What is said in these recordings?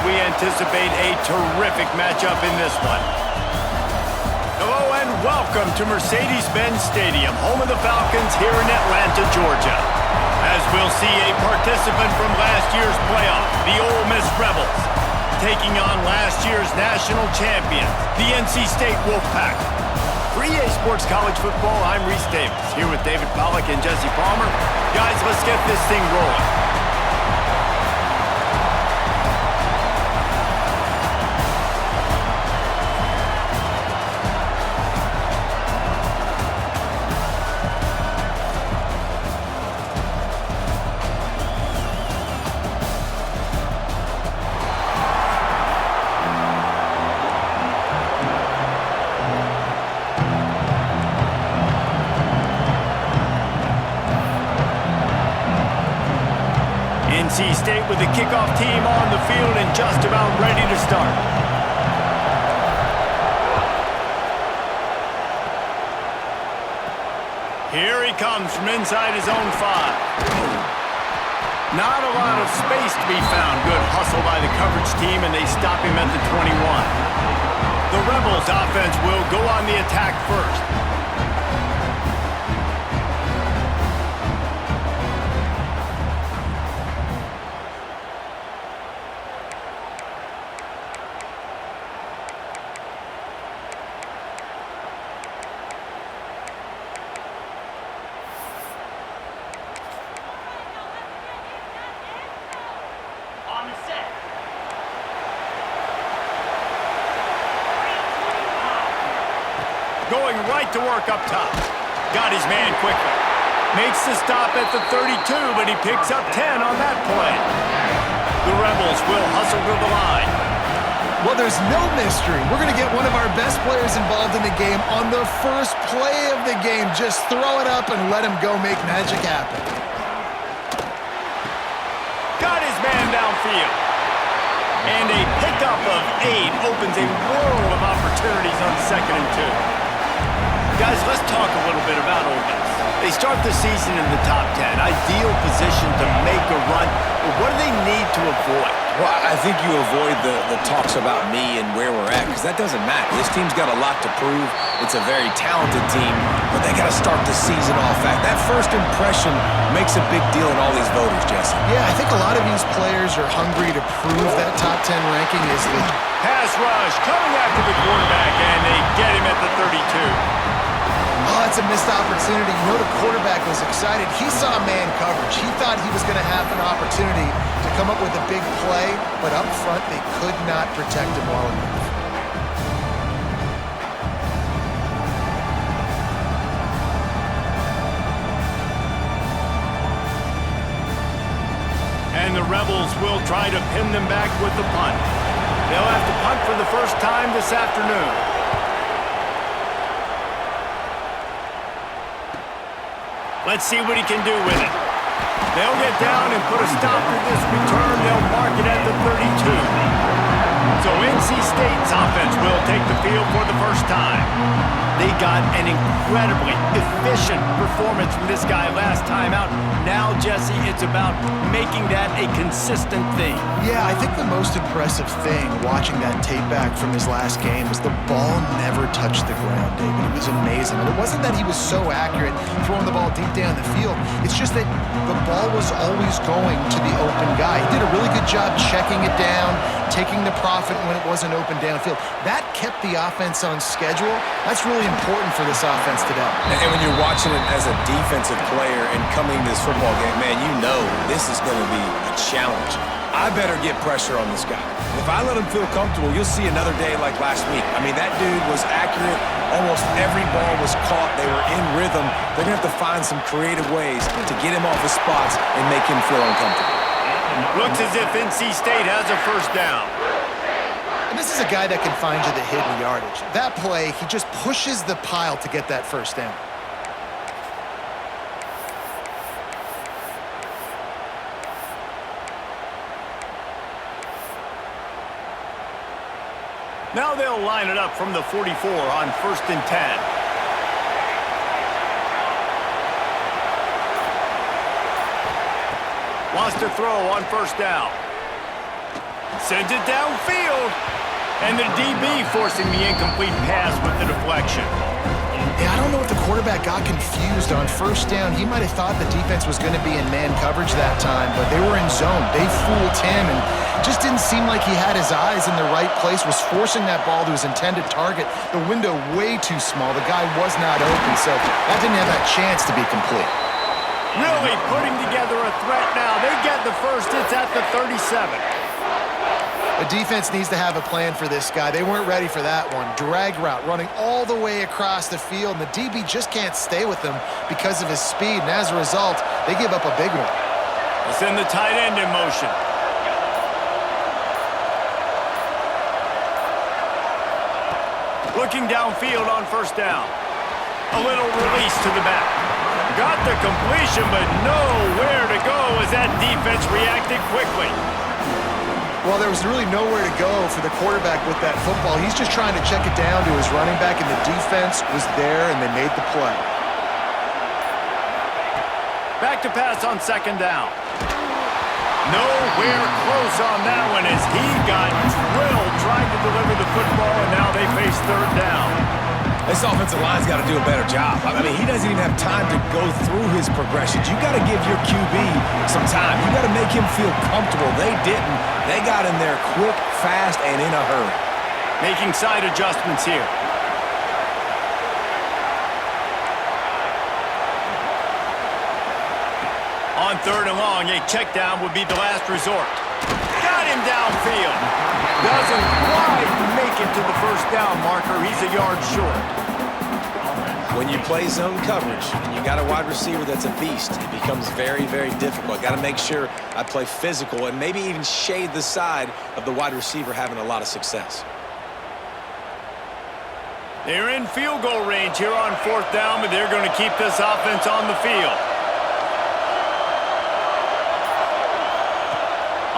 we anticipate a terrific matchup in this one. Hello and welcome to Mercedes-Benz Stadium, home of the Falcons here in Atlanta, Georgia. As we'll see a participant from last year's playoff, the Ole Miss Rebels, taking on last year's national champions, the NC State Wolfpack. For EA Sports College Football, I'm Reese Davis, here with David Pollack and Jesse Palmer. Guys, let's get this thing rolling. NC State with the kickoff team on the field and just about ready to start. Here he comes from inside his own 5. Not a lot of space to be found. Good hustle by the coverage team, and they stop him at the 21. The Rebels offense will go on the attack first. Going right to work up top. Got his man quickly. Makes the stop at the 32, but he picks up 10 on that play. The Rebels will hustle to the line. Well, there's no mystery. We're going to get one of our best players involved in the game on the first play of the game. Just throw it up and let him go make magic happen. Got his man downfield. And a pickup of 8 opens a world of opportunities on 2nd and 2. Guys, let's talk a little bit about Ole Miss. They start the season in the top 10. Ideal position to make a run. But what do they need to avoid? Well, I think you avoid the talks about me and where we're at, because that doesn't matter. This team's got a lot to prove. It's a very talented team, but they got to start the season off. That first impression makes a big deal in all these voters, Jesse. Yeah, I think a lot of these players are hungry to prove that top 10 ranking is legit. Pass rush coming after the quarterback, and they get him at the 32. Oh, it's a missed opportunity. You know the quarterback was excited. He saw man coverage. He thought he was going to have an opportunity to come up with a big play, but up front they could not protect him well enough. And the Rebels will try to pin them back with the punt. They'll have to punt for the first time this afternoon. Let's see what he can do with it. They'll get down and put a stop to this return. They'll mark it at the 32. So NC State's offense will take the field for the first time. They got an incredibly efficient performance from this guy last time out. Now, Jesse, it's about making that a consistent thing. Yeah, I think the most impressive thing watching that tape back from his last game is the ball never touched the ground, David. It was amazing. And it wasn't that he was so accurate throwing the ball deep down the field. It's just that the ball was always going to the open guy. He did a really good job checking it down, taking the profit when it wasn't open downfield. That kept the offense on schedule. That's really important for this offense today. And when you're watching it as a defensive player and coming to this football game, man, you know this is going to be a challenge. I better get pressure on this guy. If I let him feel comfortable, you'll see another day like last week. I mean, that dude was accurate. Almost every ball was caught. They were in rhythm. They're going to have to find some creative ways to get him off his spots and make him feel uncomfortable. Looks as if NC State has a first down. And this is a guy that can find you the hidden yardage. That play, he just pushes the pile to get that first down. Now they'll line it up from the 44 on 1st and 10. Wants to throw on 1st down. Sends it downfield. And the DB forcing the incomplete pass with the deflection. Yeah, I don't know if the quarterback got confused on first down. He might have thought the defense was going to be in man coverage that time, but they were in zone. They fooled him and just didn't seem like he had his eyes in the right place, was forcing that ball to his intended target. The window way too small. The guy was not open, so that didn't have that chance to be complete. Really putting together a threat now. They get the first. It's at the 37. The defense needs to have a plan for this guy. They weren't ready for that one. Drag route running all the way across the field, and the DB just can't stay with him because of his speed, and as a result, they give up a big one. They send the tight end in motion. Looking downfield on first down. A little release to the back. Got the completion, but nowhere to go as that defense reacted quickly. Well, there was really nowhere to go for the quarterback with that football. He's just trying to check it down to his running back, and the defense was there, and they made the play. Back to pass on second down. Nowhere close on that one as he got drilled trying to deliver the football, and now they face third down. This offensive line's got to do a better job. I mean, he doesn't even have time to go through his progressions. You got to give your QB some time. You got to make him feel comfortable. They didn't. They got in there quick, fast, and in a hurry. Making side adjustments here. On third and long, a check down would be the last resort. Got him downfield. Doesn't quite make it to the first down marker. He's a yard short. When you play zone coverage and you got a wide receiver that's a beast, it becomes very, very difficult. Got to make sure I play physical and maybe even shade the side of the wide receiver having a lot of success. They're in field goal range here on fourth down, but they're going to keep this offense on the field.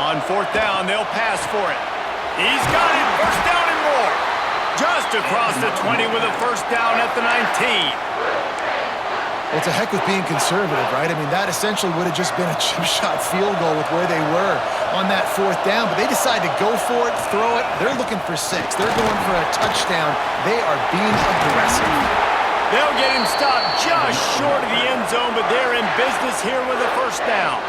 On fourth down, they'll pass for it. He's got it. First down and more. Just across the 20 with a first down at the 19. Well, it's a heck with being conservative, right? I mean, that essentially would have just been a chip shot field goal with where they were on that fourth down, but they decide to go for it, throw it. They're looking for 6. They're going for a touchdown. They are being aggressive. They'll get him stopped just short of the end zone, but they're in business here with a first down.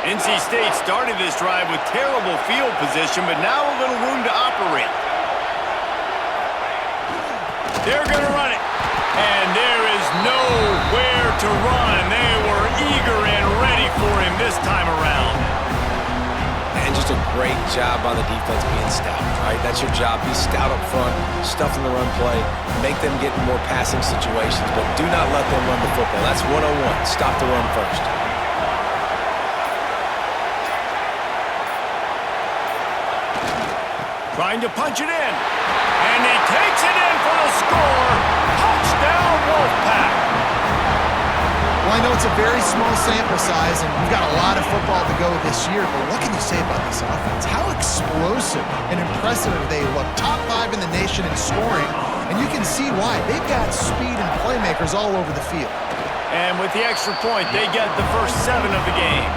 NC State started this drive with terrible field position, but now a little room to operate. They're going to run it. And there is nowhere to run. They were eager and ready for him this time around. And just a great job by the defense being stout, right? That's your job. Be stout up front, stuff in the run play, make them get in more passing situations, but do not let them run the football. That's 101. Stop the run first. Trying to punch it in. And he takes it in for the score. Touchdown, Wolfpack. Well, I know it's a very small sample size, and we've got a lot of football to go this year, but what can you say about this offense? How explosive and impressive they look. Top 5 in the nation in scoring, and you can see why. They've got speed and playmakers all over the field. And with the extra point, they get the first 7 of the game.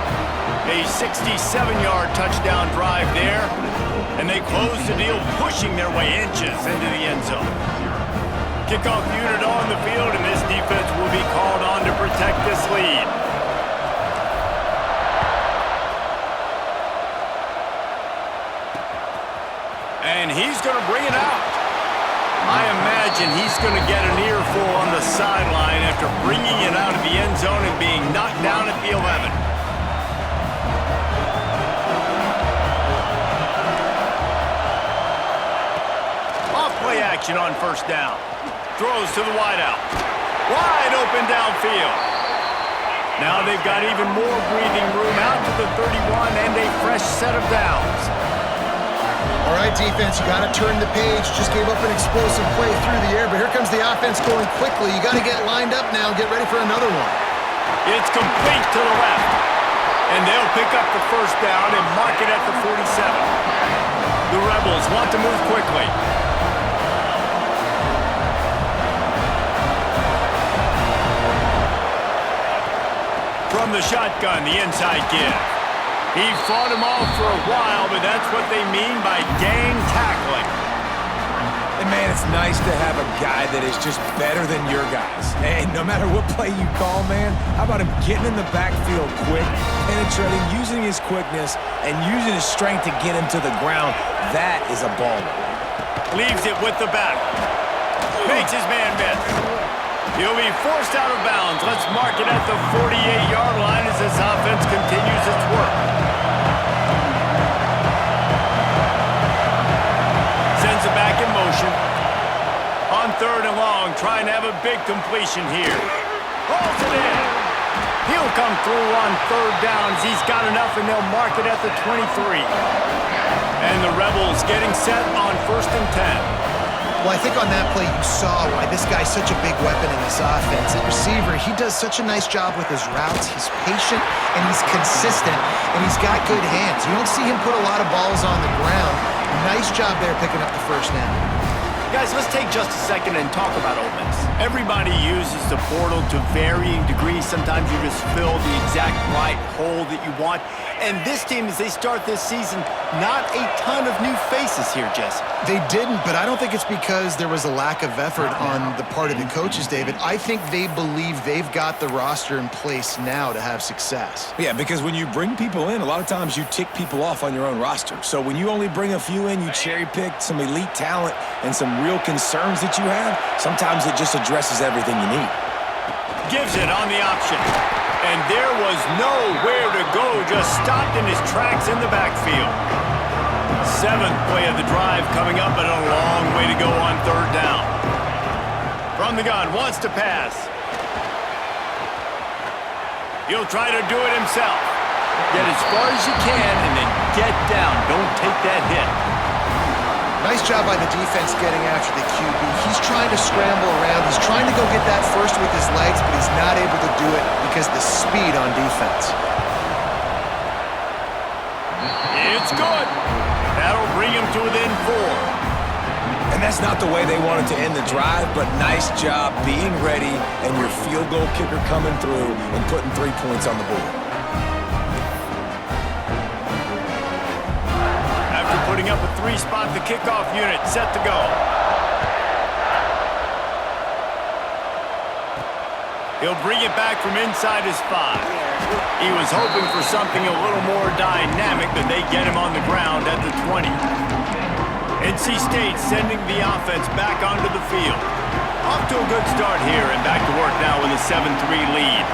A 67-yard touchdown drive there. And they close the deal, pushing their way inches into the end zone. Kickoff unit on the field, and this defense will be called on to protect this lead. And he's going to bring it out. I imagine he's going to get an earful on the sideline after bringing it out of the end zone and being knocked down at the 11. Play action on first down. Throws to the wideout. Wide open downfield. Now they've got even more breathing room out to the 31 and a fresh set of downs. All right, defense, you got to turn the page. Just gave up an explosive play through the air, but here comes the offense going quickly. You got to get lined up now and get ready for another one. It's complete to the left. And they'll pick up the first down and mark it at the 47. The Rebels want to move quickly. From the shotgun, the inside give. He fought him off for a while, but that's what they mean by gang tackling. And, man, it's nice to have a guy that is just better than your guys. And no matter what play you call, man, how about him getting in the backfield quick, penetrating, using his quickness, and using his strength to get him to the ground? That is a baller. Leaves it with the back. Makes his man miss. He'll be forced out of bounds. Let's mark it at the 48-yard line as this offense continues its work. Sends it back in motion. On 3rd and long, trying to have a big completion here. Hauls it in. He'll come through on 3rd down as he's got enough, and they'll mark it at the 23. And the Rebels getting set on 1st and 10. Well, I think on that play you saw why this guy's such a big weapon in this offense. At receiver, he does such a nice job with his routes. He's patient, and he's consistent, and he's got good hands. You don't see him put a lot of balls on the ground. Nice job there picking up the first down. Guys, let's take just a second and talk about Ole Miss. Everybody uses the portal to varying degrees. Sometimes you just fill the exact right hole that you want. And this team, as they start this season, not a ton of new faces here, Jesse. They didn't, but I don't think it's because there was a lack of effort on the part of the coaches, David. I think they believe they've got the roster in place now to have success. Yeah, because when you bring people in, a lot of times you tick people off on your own roster. So when you only bring a few in, you cherry-pick some elite talent and some real concerns that you have, sometimes it just addresses everything you need. Gives it on the option. And there was nowhere to go, just stopped in his tracks in the backfield. 7th play of the drive coming up, but a long way to go on 3rd down. From the gun, wants to pass. He'll try to do it himself. Get as far as you can and then get down. Don't take that hit. Nice job by the defense getting after the QB. He's trying to scramble around. He's trying to go get that first with his legs, but he's not able to do it because of the speed on defense. It's good. That'll bring him to within 4. And that's not the way they wanted to end the drive, but nice job being ready and your field goal kicker coming through and putting 3 points on the board. Putting up a 3-spot, the kickoff unit set to go. He'll bring it back from inside his 5. He was hoping for something a little more dynamic, but they get him on the ground at the 20. NC State sending the offense back onto the field. Off to a good start here and back to work now with a 7-3 lead.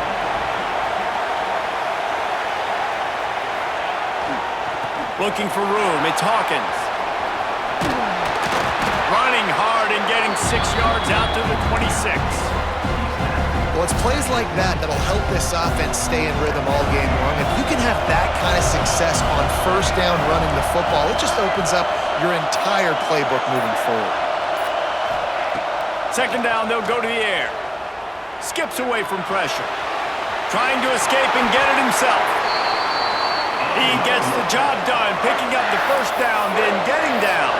Looking for room, it's Hawkins. Running hard and getting 6 yards out to the 26. Well, it's plays like that that'll help this offense stay in rhythm all game long. If you can have that kind of success on 1st down running the football, it just opens up your entire playbook moving forward. 2nd down, they'll go to the air. Skips away from pressure. Trying to escape and get it himself. He gets the job done, picking up the 1st down, then getting down.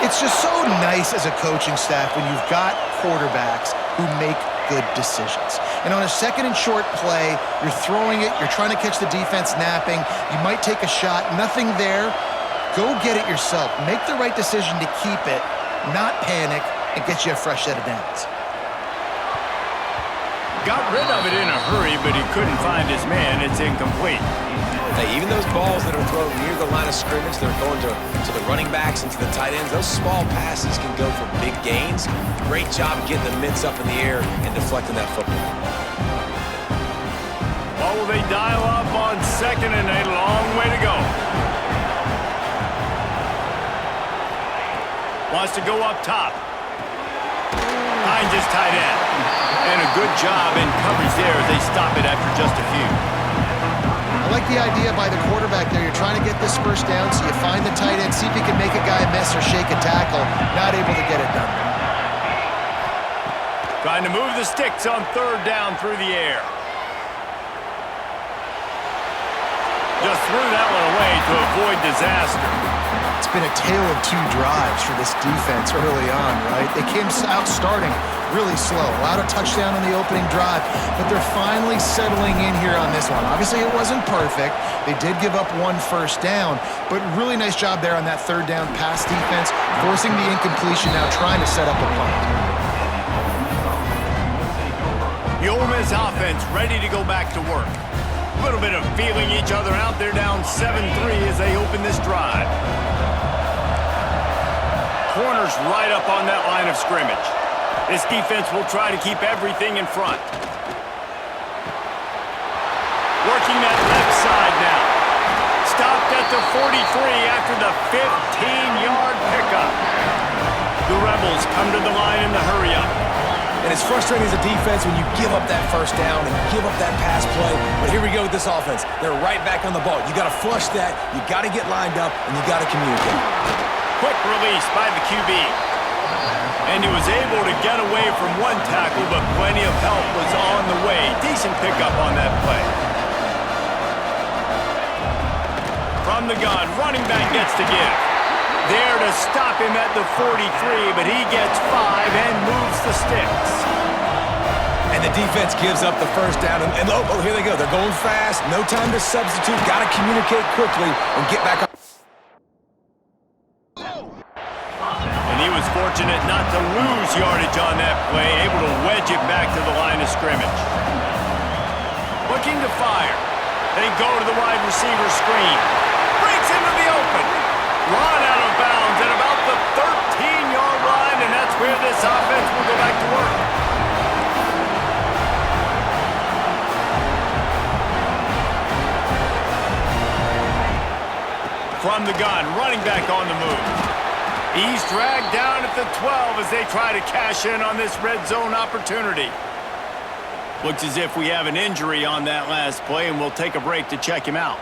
It's just so nice as a coaching staff when you've got quarterbacks who make good decisions. And on a 2nd and short play, you're throwing it, you're trying to catch the defense napping, you might take a shot, nothing there. Go get it yourself. Make the right decision to keep it, not panic, and get you a fresh set of downs. Got rid of it in a hurry, but he couldn't find his man. It's incomplete. Hey, even those balls that are thrown near the line of scrimmage, they're going to the running backs and to the tight ends, those small passes can go for big gains. Great job getting the mitts up in the air and deflecting that football. Well, will they dial up on 2nd and a long way to go? Wants to go up top. Finds his tight end. And a good job in coverage there as they stop it after just a few. I like the idea by the quarterback there. You're trying to get this 1st down, so you find the tight end, see if you can make a guy miss or shake a tackle. Not able to get it done. Trying to move the sticks on 3rd down through the air. Just threw that one away to avoid disaster. It's been a tale of two drives for this defense early on, right? They came out starting really slow, allowed a touchdown on the opening drive, but they're finally settling in here on this one. Obviously, it wasn't perfect. They did give up one first down, but really nice job there on that third down pass defense, forcing the incompletion, now trying to set up a punt. The Ole Miss offense ready to go back to work. A little bit of feeling each other out. They're down 7-3 as they open this drive. Corners right up on that line of scrimmage. This defense will try to keep everything in front. Working that left side now. Stopped at the 43 after the 15-yard pickup. The Rebels come to the line in the hurry-up. And it's frustrating as a defense when you give up that first down and give up that pass play. But here we go with this offense. They're right back on the ball. You got to flush that. You got to get lined up, and you got to communicate. Quick release by the QB. And he was able to get away from one tackle, but plenty of help was on the way. Decent pickup on that play. From the gun, running back gets to give. There to stop him at the 43, but he gets 5 and moves the sticks. And the defense gives up the first down. And oh, here they go. They're going fast. No time to substitute. Got to communicate quickly and get back on. And he was fortunate not to lose yardage on that play, able to wedge it back to the line of scrimmage. Looking to fire. They go to the wide receiver screen. Breaks into the open. Run out of bounds at about the 13-yard line, and that's where this offense will go back to work. From the gun, running back on the move. He's dragged down at the 12 as they try to cash in on this red zone opportunity. Looks as if we have an injury on that last play, and we'll take a break to check him out.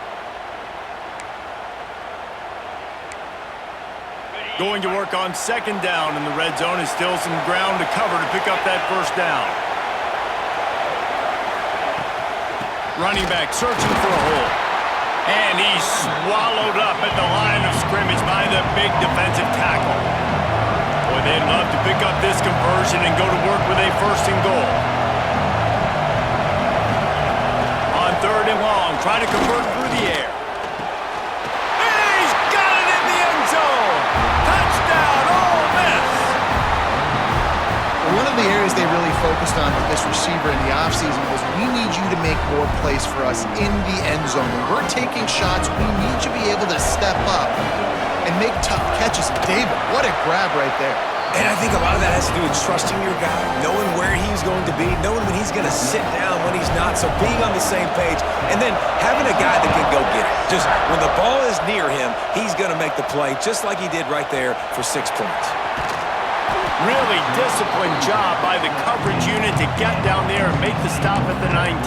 Going to work on second down in the red zone, is still some ground to cover to pick up that first down. Running back searching for a hole. And he's swallowed up at the line of scrimmage by the big defensive tackle. Boy, they'd love to pick up this conversion and go to work with a first and goal. On third and long, trying to convert through the air. And he's got it in the end zone! Touchdown, Ole Miss! One of the areas they really focused on with this receiver in the offseason was, we need you to make more plays for us in the end zone. When we're taking shots, we need you to be able to step up and make tough catches. And David, what a grab right there. And I think a lot of that has to do with trusting your guy, knowing where he's going to be, knowing when he's going to sit down, when he's not. So being on the same page, and then having a guy that can go get it. Just when the ball is near him, he's going to make the play, just like he did right there for 6 points. Really disciplined job by the coverage unit to get down there and make the stop at the 19.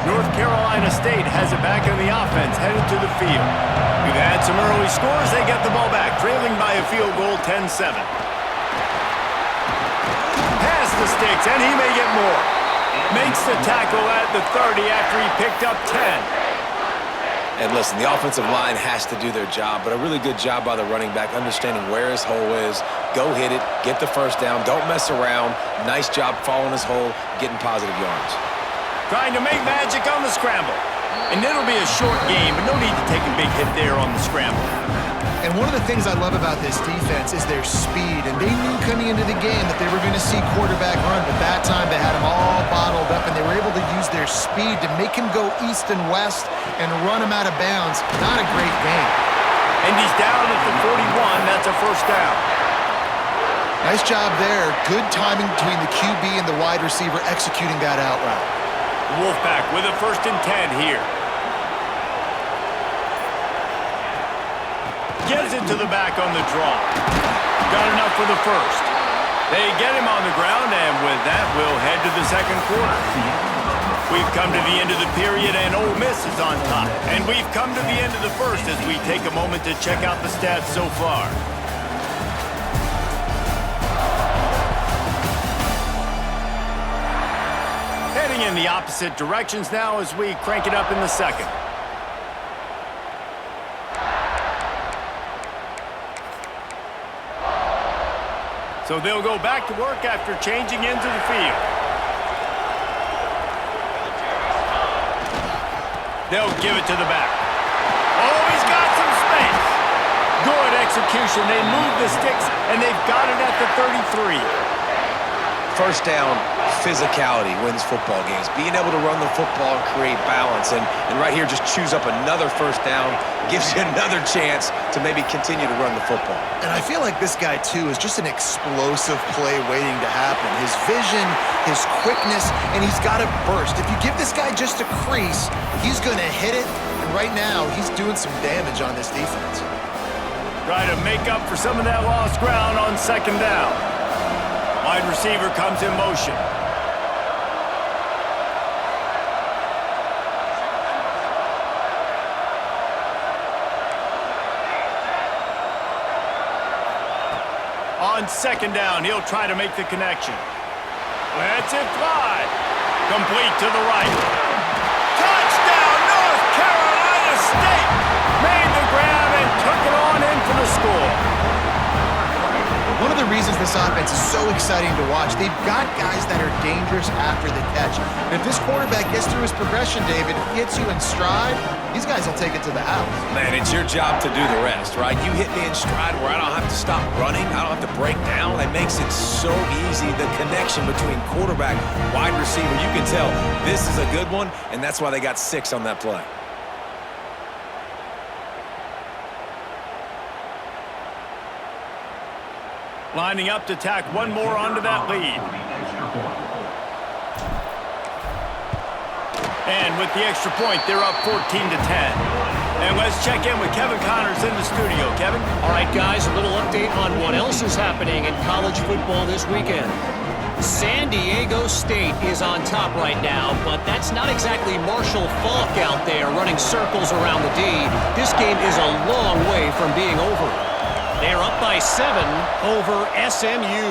North Carolina State has it back in the offense, headed to the field. We've had some early scores. They get the ball back, trailing by a field goal, 10-7. Pass the sticks, and he may get more. Makes the tackle at the 30 after he picked up 10. And listen, the offensive line has to do their job, but a really good job by the running back, understanding where his hole is. Go hit it, get the first down, don't mess around. Nice job following his hole, getting positive yards. Trying to make magic on the scramble. And it'll be a short game, but no need to take a big hit there on the scramble. And one of the things I love about this defense is their speed. And they knew coming into the game that they were going to see quarterback run, but that time they had him all bottled up, and they were able to use their speed to make him go east and west and run him out of bounds. Not a great game. And he's down at the 41. That's a first down. Nice job there. Good timing between the QB and the wide receiver executing that out route. Wolfpack with a 1st and 10 here. Gets it to the back on the draw. Got enough for the first. They get him on the ground, and with that, we'll head to the second quarter. We've come to the end of the period, and Ole Miss is on top. And we've come to the end of the first as we take a moment to check out the stats so far. Heading in the opposite directions now as we crank it up in the second. So they'll go back to work after changing into the field. They'll give it to the back. Oh, he's got some space. Good execution. They move the sticks, and they've got it at the 33. First down, physicality wins football games. Being able to run the football and create balance. And right here, just choose up another first down, gives you another chance to maybe continue to run the football. And I feel like this guy, too, is just an explosive play waiting to happen. His vision, his quickness, and he's got a burst. If you give this guy just a crease, he's going to hit it. And right now, he's doing some damage on this defense. Try to make up for some of that lost ground on second down. Wide receiver comes in motion. On second down, he'll try to make the connection. Let's it fly. Complete to the right. Touchdown, North Carolina State! Made the grab and took it on in for the score. One of the reasons this offense is so exciting to watch, they've got guys that are dangerous after the catch. And if this quarterback gets through his progression, David, hits you in stride, these guys will take it to the house. Man, it's your job to do the rest, right? You hit me in stride where I don't have to stop running. I don't have to break down. That makes it so easy. The connection between quarterback, wide receiver, you can tell this is a good one, and that's why they got 6 on that play. Lining up to tack one more onto that lead. And with the extra point, they're up 14-10. And let's check in with Kevin Connors in the studio. Kevin? All right, guys, a little update on what else is happening in college football this weekend. San Diego State is on top right now, but that's not exactly Marshall Faulk out there running circles around the D. This game is a long way from being over. They're up by 7 over SMU.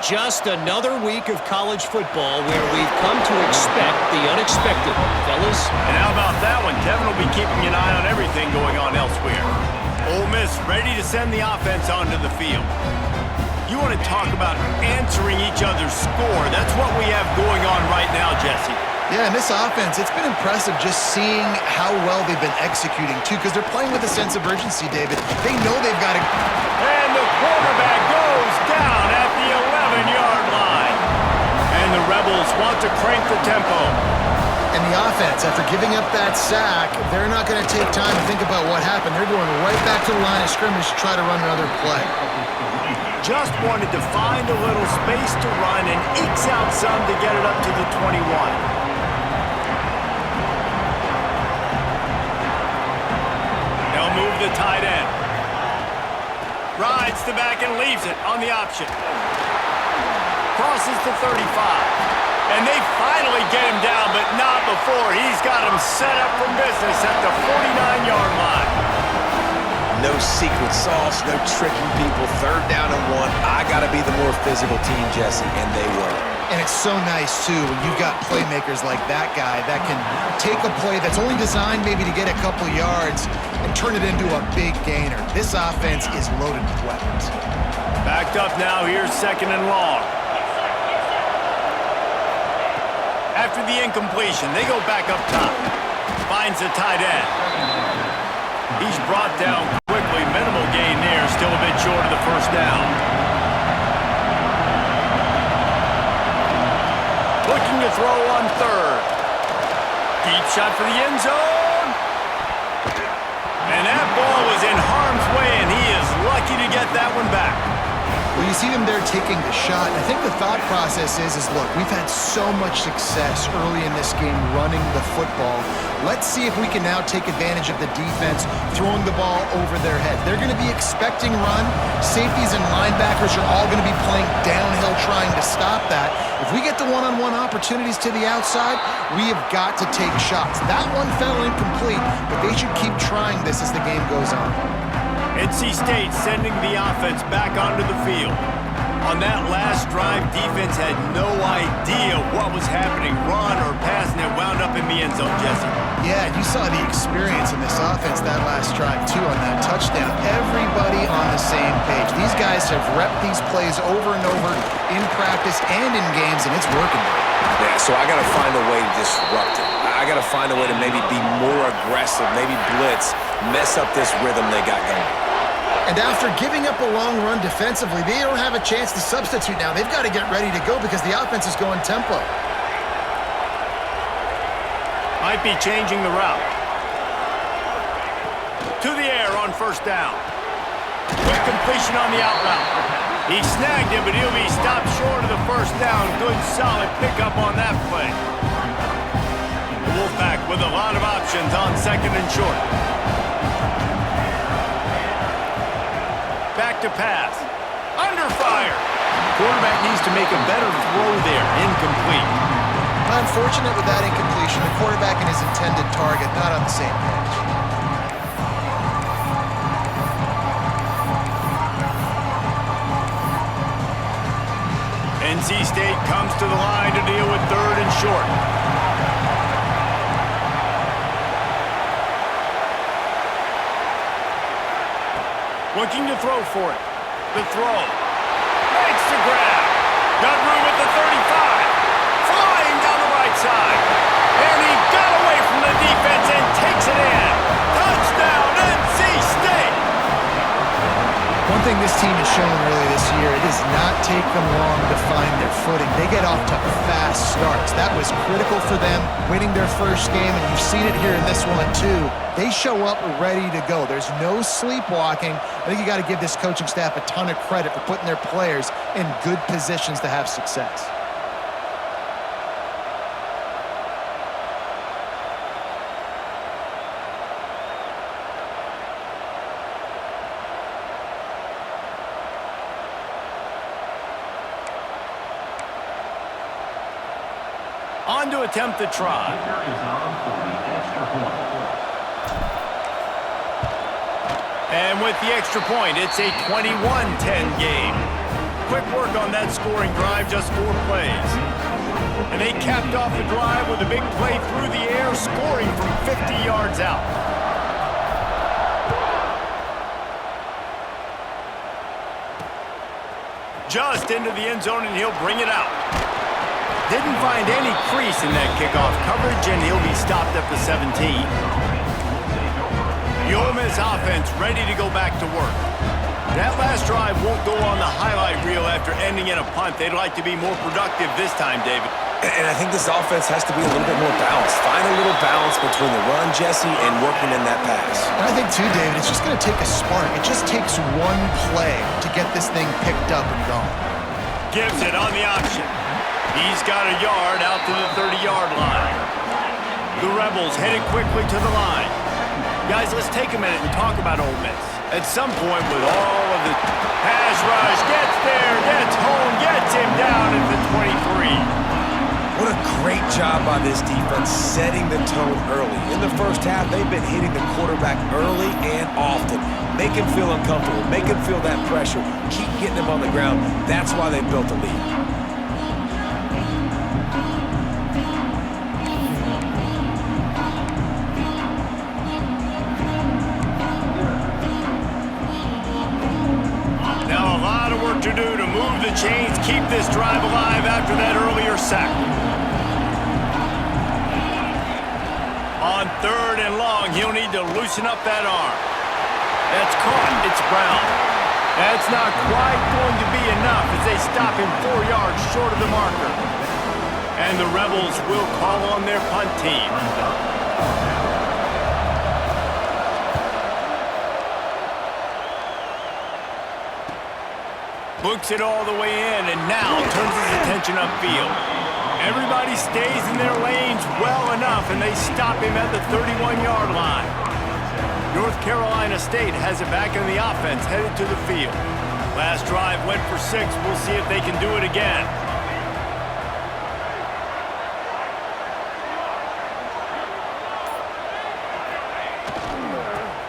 Just another week of college football where we've come to expect the unexpected, fellas. And how about that one? Kevin will be keeping an eye on everything going on elsewhere. Ole Miss ready to send the offense onto the field. You want to talk about answering each other's score. That's what we have going on right now, Jesse. Yeah, and this offense, it's been impressive just seeing how well they've been executing, too, because they're playing with a sense of urgency, David. They know they've got to... And the quarterback goes down at the 11-yard line. And the Rebels want to crank the tempo. And the offense, after giving up that sack, they're not going to take time to think about what happened. They're going right back to the line of scrimmage to try to run another play. Just wanted to find a little space to run and ekes out some to get it up to the 21. Move the tight end. Rides the back and leaves it on the option. Crosses the 35. And they finally get him down, but not before. He's got him set up for business at the 49-yard line. No secret sauce, no tricking people. 3rd down and 1. I got to be the more physical team, Jesse, and they were. And it's so nice, too, when you've got playmakers like that guy that can take a play that's only designed maybe to get a couple yards and turn it into a big gainer. This offense is loaded with weapons. Backed up now, here's 2nd and long. After the incompletion, they go back up top. Finds the tight end. He's brought down quickly. Minimal gain there, still a bit short of the first down. Looking to throw on 3rd. Deep shot for the end zone. And that ball was in harm's way, and he is lucky to get that one back. Well, you see them there taking the shot. And I think the thought process is look, we've had so much success early in this game running the football. Let's see if we can now take advantage of the defense throwing the ball over their head. They're going to be expecting run. Safeties and linebackers are all going to be playing downhill trying to stop that. If we get the one-on-one opportunities to the outside, we have got to take shots. That one fell incomplete, but they should keep trying this as the game goes on. NC State sending the offense back onto the field. On that last drive, defense had no idea what was happening, run or pass, and it wound up in the end zone, Jesse. Yeah, you saw the experience in this offense that last drive, too, on that touchdown. Everybody on the same page. These guys have repped these plays over and over in practice and in games, and it's working. Yeah, so I got to find a way to disrupt it. I got to find a way to maybe be more aggressive, maybe blitz, mess up this rhythm they got going. And after giving up a long run defensively, they don't have a chance to substitute now. They've got to get ready to go because the offense is going tempo. Might be changing the route. To the air on first down. Quick completion on the out route. He snagged it, but he'll be stopped short of the first down. Good, solid pickup on that play. The Wolfpack with a lot of options on second and short. Back to pass. Under fire. Quarterback needs to make a better throw there. Incomplete. Unfortunate with that incompletion. The quarterback and his intended target not on the same page. NC State comes to the line to deal with third and short. Looking to throw for it. The throw. Makes the grab. Got room at the 35. Flying down the right side. And he got away from the defense and takes it in. Touchdown, NC State. One thing this team has shown really this year, it does not take them long to find their footing. They get off to fast starts. That was critical for them, winning their first game, and you've seen it here in this one too. They show up ready to go. There's no sleepwalking. I think you got to give this coaching staff a ton of credit for putting their players in good positions to have success. On to attempt the try. And with the extra point, it's a 21-10 game. Quick work on that scoring drive, just 4 plays. And they capped off the drive with a big play through the air, scoring from 50 yards out. Just into the end zone, and he'll bring it out. Didn't find any crease in that kickoff coverage, and he'll be stopped at the 17. The Ole Miss offense ready to go back to work. That last drive won't go on the highlight reel after ending in a punt. They'd like to be more productive this time, David. And I think this offense has to be a little bit more balanced. Find a little balance between the run, Jesse, and working in that pass. And I think, too, David, it's just going to take a spark. It just takes one play to get this thing picked up and going. Gives it on the option. He's got a yard out to the 30-yard line. The Rebels headed quickly to the line. Guys, let's take a minute and talk about Ole Miss. At some point with all of the pass rush, gets there, gets home, gets him down at the 23. What a great job by this defense setting the tone early. In the first half, they've been hitting the quarterback early and often. Make him feel uncomfortable. Make him feel that pressure. Keep getting him on the ground. That's why they built a lead. Now a lot of work to do to move the chains, keep this drive alive after that earlier sack. On third and long, he'll need to loosen up that arm. That's caught. It's Brown. That's not quite going to be enough as they stop him 4 yards short of the marker. And the Rebels will call on their punt team. Books it all the way in and now turns his attention upfield. Everybody stays in their lanes well enough, and they stop him at the 31-yard line. North Carolina State has it back in the offense, headed to the field. Last drive went for 6. We'll see if they can do it again.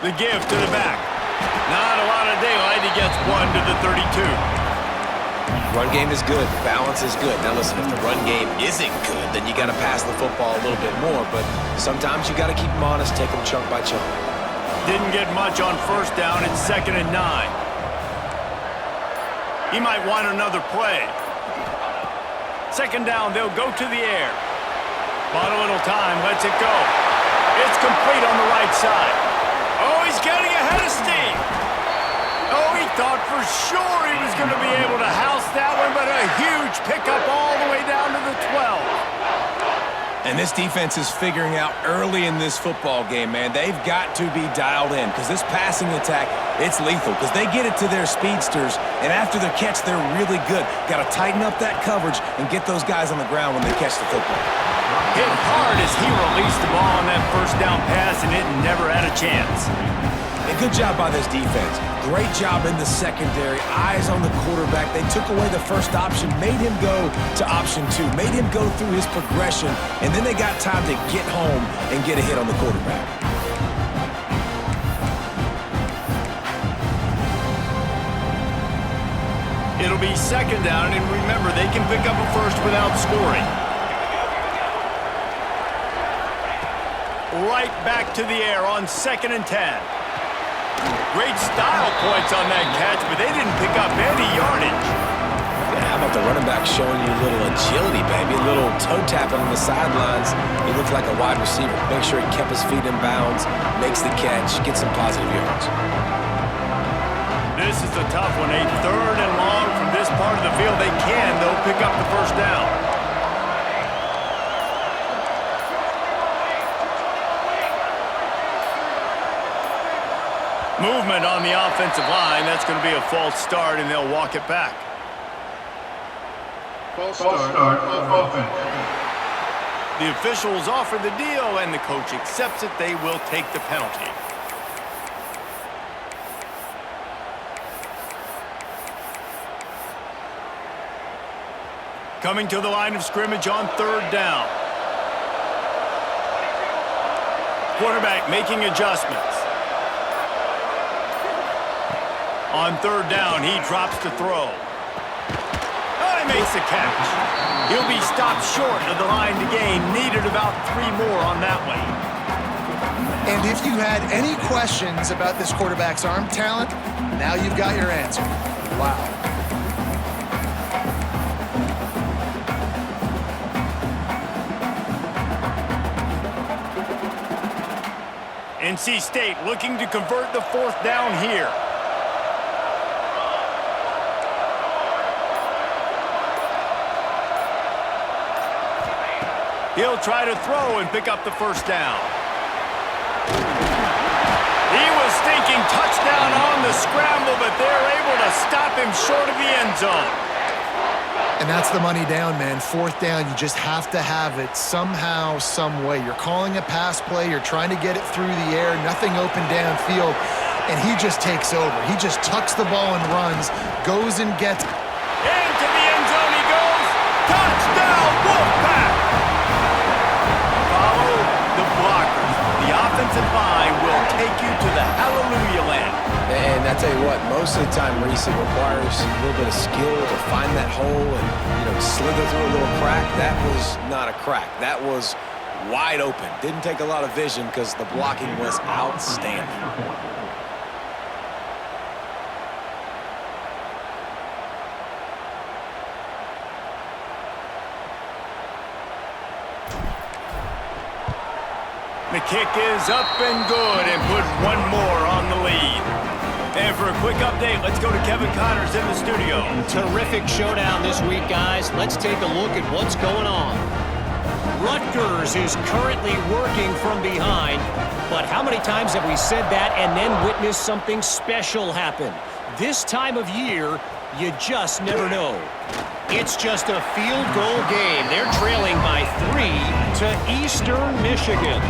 The give to the back. Not a lot of daylight. He gets 1 to the 32. Run game is good. Balance is good. Now listen, if the run game isn't good, then you got to pass the football a little bit more. But sometimes you got to keep them honest, take them chunk by chunk. Didn't get much on first down. It's 2nd and 9. He might want another play. Second down, they'll go to the air. Bought a little time, lets it go. It's complete on the right side. Oh, he's getting ahead of steam. Oh, he thought for sure he was going to be able to house that one, but a huge pickup all the way down to the 12. And this defense is figuring out early in this football game, man. They've got to be dialed in because this passing attack, it's lethal because they get it to their speedsters, and after the catch, they're really good. Got to tighten up that coverage and get those guys on the ground when they catch the football. Hit hard as he released the ball on that first down pass, and it never had a chance. And good job by this defense. Great job in the secondary. Eyes on the quarterback. They took away the first option, made him go to option 2, made him go through his progression, and then they got time to get home and get a hit on the quarterback. It'll be second down, and remember, they can pick up a first without scoring. Right back to the air on 2nd and 10. Great style points on that catch, but they didn't pick up any yardage. Yeah, how about the running back showing you a little agility, baby? A little toe tapping on the sidelines. He looked like a wide receiver. Make sure he kept his feet in bounds, makes the catch, gets some positive yards. This is a tough one. A 3rd and long from this part of the field. They can, though, pick up the first down. Movement on the offensive line. That's going to be a false start, and they'll walk it back. False start of offense. The officials offer the deal, and the coach accepts it. They will take the penalty. Coming to the line of scrimmage on 3rd down. Quarterback making adjustments. On 3rd down, he drops to throw. Oh, he makes the catch. He'll be stopped short of the line to gain. Needed about 3 more on that one. And if you had any questions about this quarterback's arm talent, now you've got your answer. Wow. NC State looking to convert the 4th down here. He'll try to throw and pick up the first down. He was thinking touchdown on the scramble, but they're able to stop him short of the end zone. And that's the money down, man. 4th down, you just have to have it somehow, some way. You're calling a pass play. You're trying to get it through the air. Nothing open downfield. And he just takes over. He just tucks the ball and runs, goes and gets. Into the end zone he goes. Touchdown, Wolfpack! Follow the blockers. The offensive line will take you to the hallelujah land. And I tell you what, most of the time, Reese, it requires a little bit of skill to find that hole and, slither through a little crack. That was not a crack. That was wide open. Didn't take a lot of vision because the blocking was outstanding. The kick is up and good and put 1 more on the lead. And for a quick update, let's go to Kevin Connors in the studio. Terrific showdown this week, guys. Let's take a look at what's going on. Rutgers is currently working from behind, but how many times have we said that and then witnessed something special happen? This time of year, you just never know. It's just a field goal game. They're trailing by 3 to Eastern Michigan.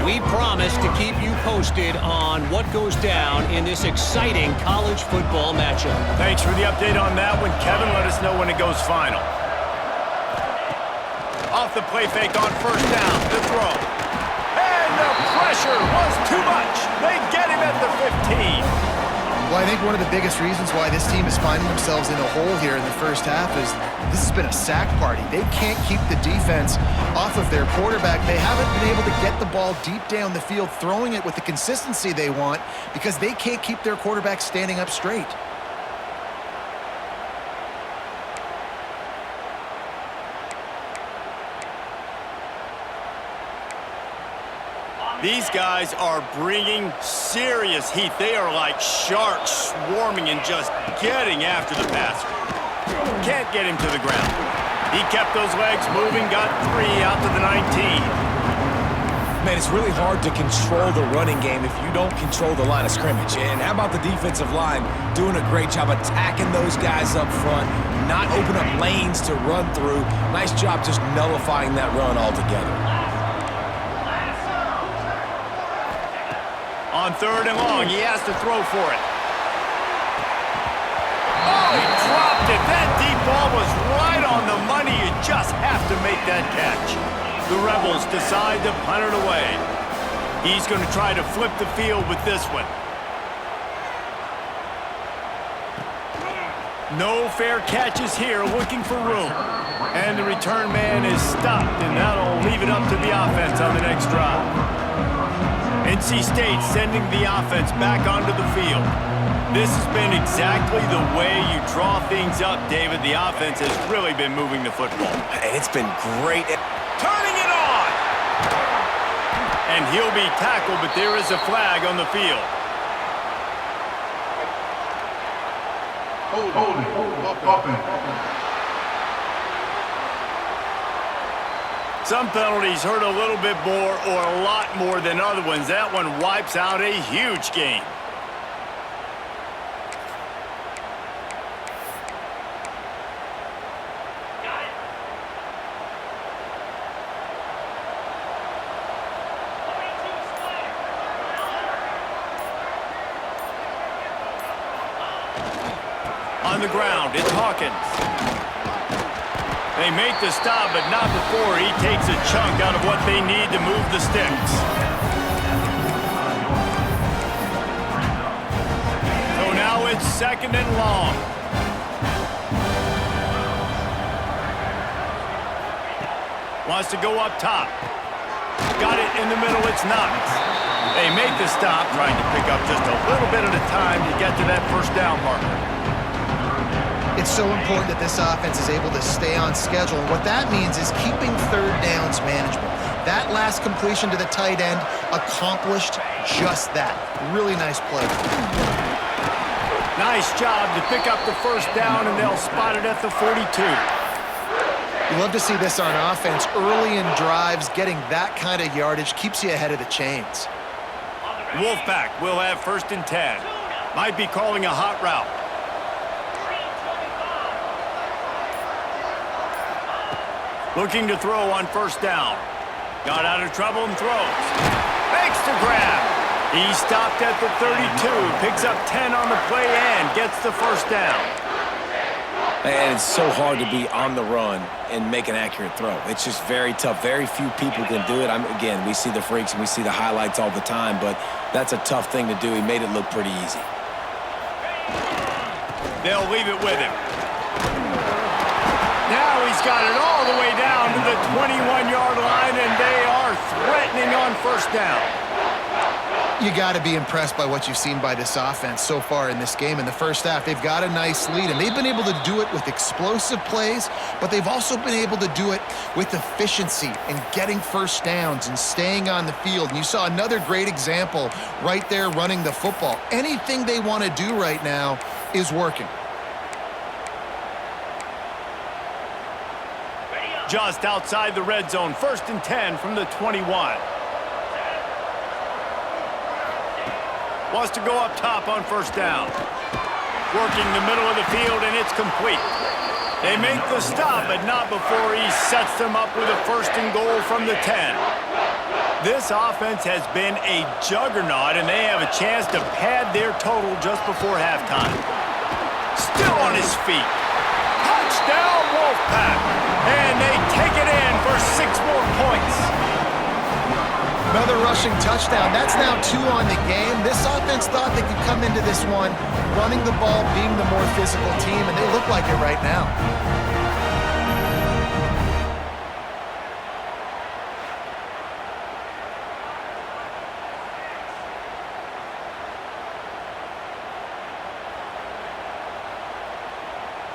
We promise to keep you posted on what goes down in this exciting college football matchup. Thanks for the update on that one, Kevin. Let us know when it goes final. Off the play fake on 1st down, the throw. And the pressure was too much. They get him at the 15. Well, I think one of the biggest reasons why this team is finding themselves in a hole here in the first half is this has been a sack party. They can't keep the defense off of their quarterback. They haven't been able to get the ball deep down the field, throwing it with the consistency they want because they can't keep their quarterback standing up straight. These guys are bringing serious heat. They are like sharks swarming and just getting after the passer. Can't get him to the ground. He kept those legs moving, got 3 out to the 19. Man, it's really hard to control the running game if you don't control the line of scrimmage. And how about the defensive line doing a great job attacking those guys up front, not open up lanes to run through. Nice job just nullifying that run altogether. On 3rd and long, he has to throw for it. Oh, he dropped it. That deep ball was right on the money. You just have to make that catch. The Rebels decide to punt it away. He's going to try to flip the field with this one. No fair catches here, looking for room. And the return man is stopped, and that'll leave it up to the offense on the next drive. NC State sending the offense back onto the field. This has been exactly the way you draw things up, David. The offense has really been moving the football. It's been great. Turning it on! And he'll be tackled, but there is a flag on the field. Holding. Offense. Some penalties hurt a little bit more or a lot more than other ones. That one wipes out a huge game. On the ground, it's Hawkins. They make the stop, but not before he takes a chunk out of what they need to move the sticks. So now it's 2nd and long. Wants to go up top. Got it in the middle, it's Knox. They make the stop, trying to pick up just a little bit at a time to get to that 1st down marker. It's so important that this offense is able to stay on schedule. And what that means is keeping 3rd downs manageable. That last completion to the tight end accomplished just that. Really nice play. Nice job to pick up the 1st down, and they'll spot it at the 42. You love to see this on offense. Early in drives, getting that kind of yardage keeps you ahead of the chains. Wolfpack will have 1st and 10. Might be calling a hot route. Looking to throw on 1st down. Got out of trouble and throws. Makes the grab. He stopped at the 32. Picks up 10 on the play and gets the 1st down. And it's so hard to be on the run and make an accurate throw. It's just very tough. Very few people can do it. Again, we see the freaks and we see the highlights all the time, but that's a tough thing to do. He made it look pretty easy. They'll leave it with him. Now he's got it all the way down to the 21-yard line, and they are threatening on 1st down. You got to be impressed by what you've seen by this offense so far in this game. In the 1st half, they've got a nice lead, and they've been able to do it with explosive plays, but they've also been able to do it with efficiency and getting 1st downs and staying on the field. And you saw another great example right there running the football. Anything they want to do right now is working. Just outside the red zone, 1st and 10 from the 21. Wants to go up top on 1st down. Working the middle of the field, and it's complete. They make the stop, but not before he sets them up with a 1st and goal from the 10. This offense has been a juggernaut, and they have a chance to pad their total just before halftime. Still on his feet. Touchdown, Wolfpack! And they take it in for 6 more points. Another rushing touchdown. That's now 2 on the game. This offense thought they could come into this one running the ball, being the more physical team, and they look like it right now.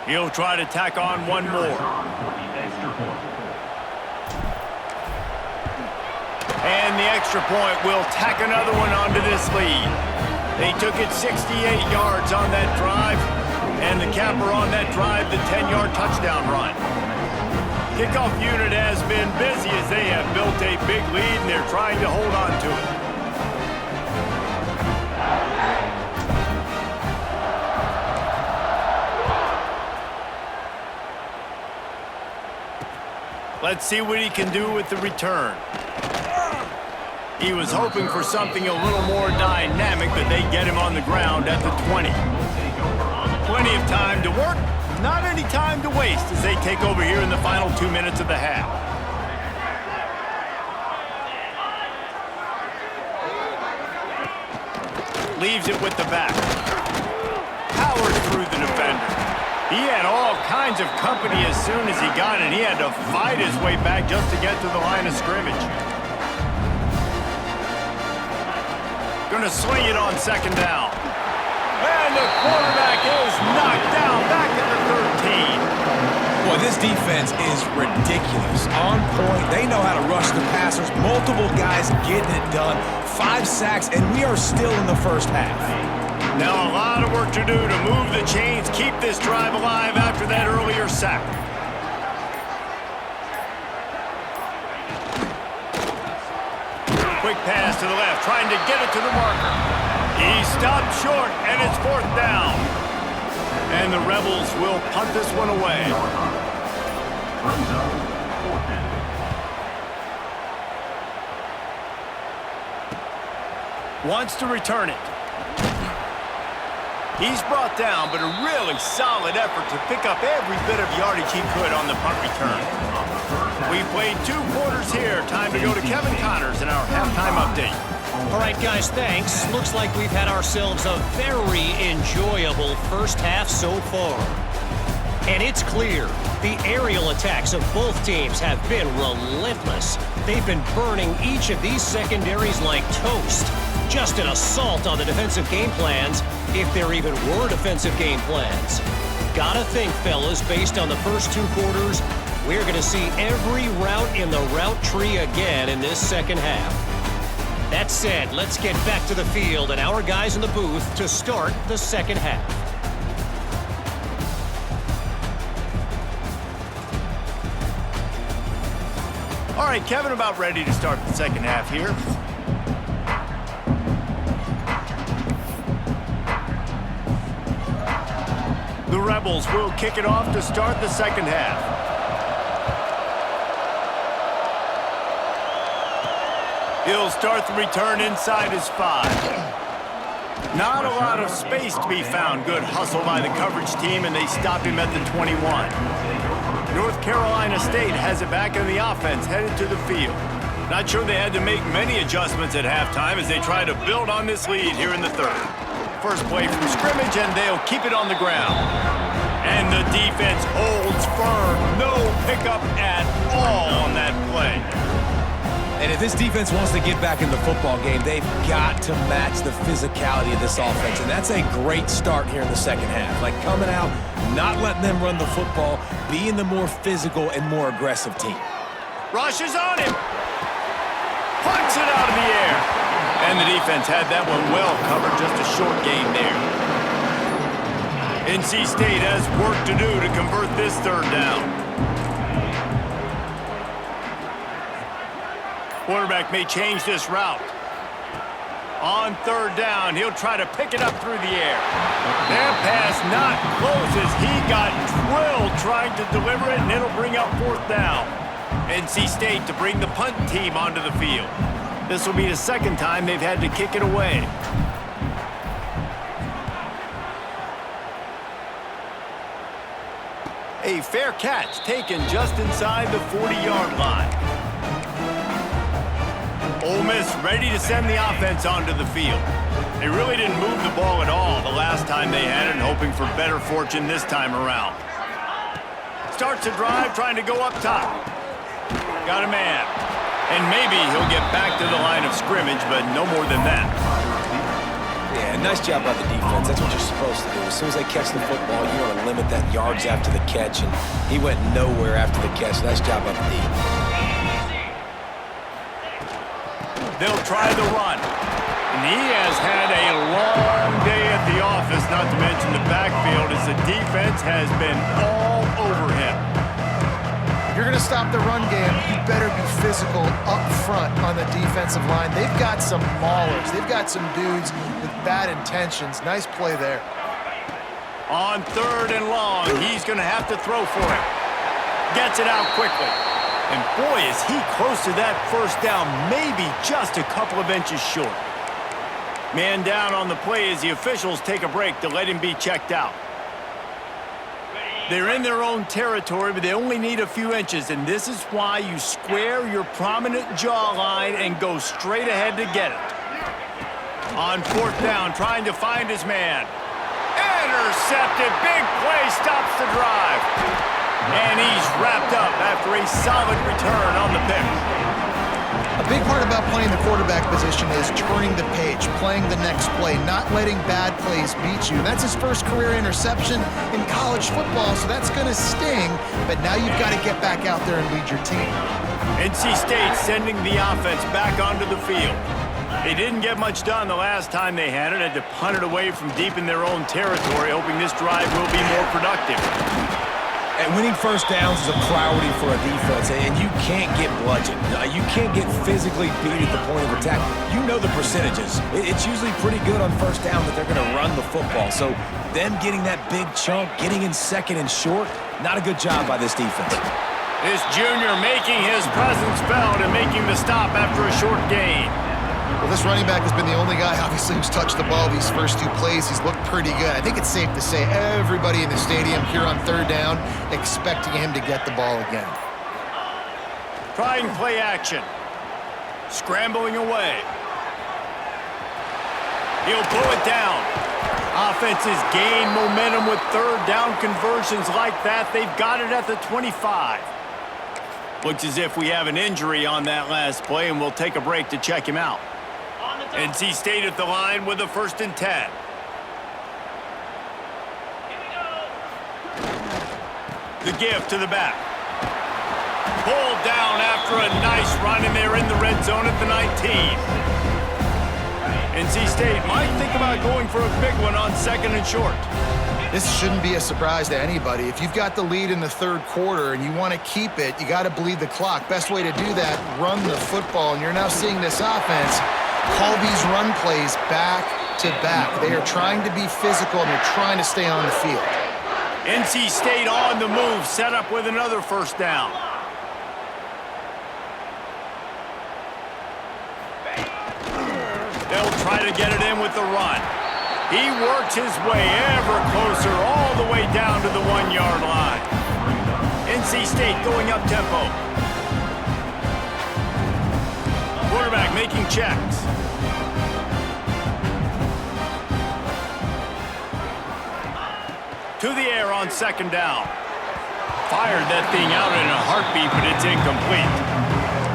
He'll try to tack on one more. And the extra point will tack another one onto this lead. They took it 68 yards on that drive, and the capper on that drive, the 10-yard touchdown run. Kickoff unit has been busy as they have built a big lead, and they're trying to hold on to it. Let's see what he can do with the return. He was hoping for something a little more dynamic, but they get him on the ground at the 20. Plenty of time to work, not any time to waste as they take over here in the final 2 minutes of the half. Leaves it with the back. Powers through the defender. He had all kinds of company as soon as he got it. He had to fight his way back just to get to the line of scrimmage. Going to swing it on second down. And the quarterback is knocked down back at the 13. Boy, this defense is ridiculous. On point. They know how to rush the passers. Multiple guys getting it done. 5 sacks, and we are still in the first half. Now a lot of work to do to move the chains, keep this drive alive after that earlier sack. Quick pass to the left, trying to get it to the marker. He stopped short, and it's 4th down. And the Rebels will punt this one away. Wants to return it. He's brought down, but a really solid effort to pick up every bit of yardage he could on the punt return. We played 2 quarters here. Time to go to Kevin Connors in our halftime update. All right, guys, thanks. Looks like we've had ourselves a very enjoyable first half so far. And it's clear the aerial attacks of both teams have been relentless. They've been burning each of these secondaries like toast. Just an assault on the defensive game plans, if there even were defensive game plans. Gotta think, fellas, based on the first 2 quarters, we're gonna see every route in the route tree again in this second half. That said, let's get back to the field and our guys in the booth to start the second half. All right, Kevin, about ready to start the second half here. The Rebels will kick it off to start the second half. He'll start the return inside his 5. Not a lot of space to be found. Good hustle by the coverage team, and they stop him at the 21. North Carolina State has it back in the offense, headed to the field. Not sure they had to make many adjustments at halftime as they try to build on this lead here in the 3rd. First play from scrimmage, and they'll keep it on the ground. And the defense holds firm. No pickup at all on that play. And if this defense wants to get back in the football game, they've got to match the physicality of this offense. And that's a great start here in the second half. Like coming out, not letting them run the football, being the more physical and more aggressive team. Rush is on him. Punts it out of the air. And the defense had that one well covered, just a short gain there. NC State has work to do to convert this 3rd down. Quarterback may change this route. On 3rd down, he'll try to pick it up through the air. That pass not close as he got drilled trying to deliver it, and it'll bring up 4th down. NC State to bring the punt team onto the field. This will be the 2nd time they've had to kick it away. A fair catch taken just inside the 40-yard line. Ole Miss ready to send the offense onto the field. They really didn't move the ball at all the last time they had it, and hoping for better fortune this time around. Starts the drive, trying to go up top. Got a man. And maybe he'll get back to the line of scrimmage, but no more than that. Yeah, nice job by the defense. That's what you're supposed to do. As soon as they catch the football, you want to limit that yards after the catch, and he went nowhere after the catch. Nice job by the D. They'll try the run. And he has had a long day at the office, not to mention the backfield, as the defense has been all over him. If you're going to stop the run game, you better be physical up front on the defensive line. They've got some maulers. They've got some dudes with bad intentions. Nice play there. On 3rd and long, he's going to have to throw for it. Gets it out quickly. And boy, is he close to that first down, maybe just a couple of inches short. Man down on the play as the officials take a break to let him be checked out. They're in their own territory, but they only need a few inches, and this is why you square your prominent jawline and go straight ahead to get it. On 4th down, trying to find his man. Intercepted. Big play stops the drive. And he's wrapped up after a solid return on the pick. A big part about playing the quarterback position is turning the page, playing the next play, not letting bad plays beat you. And that's his first career interception in college football, so that's going to sting. But now you've got to get back out there and lead your team. NC State sending the offense back onto the field. They didn't get much done the last time they had it. Had to punt it away from deep in their own territory, hoping this drive will be more productive. And winning first downs is a priority for a defense, and you can't get bludgeoned. You can't get physically beat at the point of attack. You know the percentages. It's usually pretty good on first down that they're going to run the football. So them getting that big chunk, getting in 2nd and short, not a good job by this defense. This junior making his presence felt and making the stop after a short gain. Well, this running back has been the only guy, obviously, who's touched the ball these first 2 plays. He's looked pretty good. I think it's safe to say everybody in the stadium here on 3rd down expecting him to get the ball again. Trying play action. Scrambling away. He'll blow it down. Offenses gain momentum with 3rd down conversions like that. They've got it at the 25. Looks as if we have an injury on that last play, and we'll take a break to check him out. NC State at the line with a 1st and 10. The give to the back. Pulled down after a nice run, and they're in the red zone at the 19. NC State might think about going for a big one on 2nd and short. This shouldn't be a surprise to anybody. If you've got the lead in the 3rd quarter and you want to keep it, you got to bleed the clock. Best way to do that, run the football. And you're now seeing this offense call these run plays back to back. They are trying to be physical, and they're trying to stay on the field. NC State on the move, set up with another 1st down. They'll try to get it in with the run. He works his way ever closer all the way down to the 1-yard line. NC State going up tempo. Quarterback making checks. To the air on 2nd down. Fired that thing out in a heartbeat, but it's incomplete.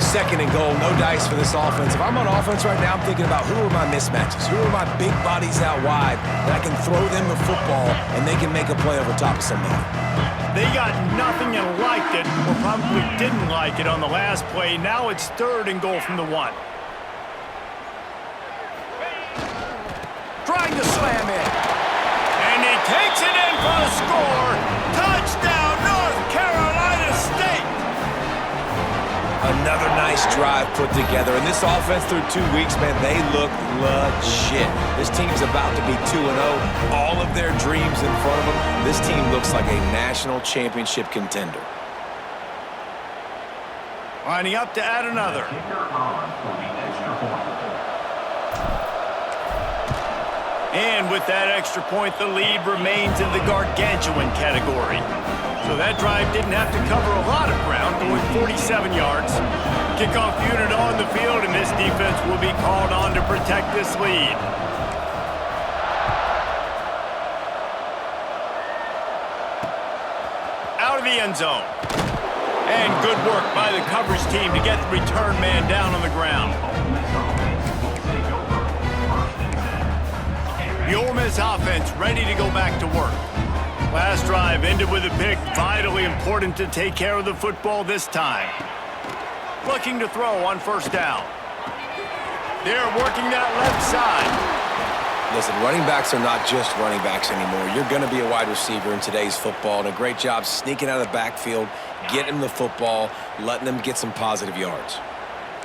2nd and goal, no dice for this offense. If I'm on offense right now, I'm thinking about who are my mismatches? Who are my big bodies out wide that I can throw them the football and they can make a play over top of somebody? They got nothing and liked it, or probably didn't like it on the last play. Now it's 3rd and goal from the 1. Trying to slam it. And he takes it in for a score. Touchdown, North Carolina State. Another nice drive put together. And this offense through 2 weeks, man, they look legit. This team's about to be 2-0. All of their dreams in front of them. This team looks like a national championship contender. Lining up to add another. And with that extra point, the lead remains in the gargantuan category. So that drive didn't have to cover a lot of ground, going 47 yards. Kickoff unit on the field, and this defense will be called on to protect this lead. Out of the end zone. And good work by the coverage team to get the return man down on the ground. The Ole Miss offense ready to go back to work. Last drive ended with a pick. Vitally important to take care of the football this time. Looking to throw on 1st down. They're working that left side. Listen, running backs are not just running backs anymore. You're going to be a wide receiver in today's football, and a great job sneaking out of the backfield, getting the football, letting them get some positive yards.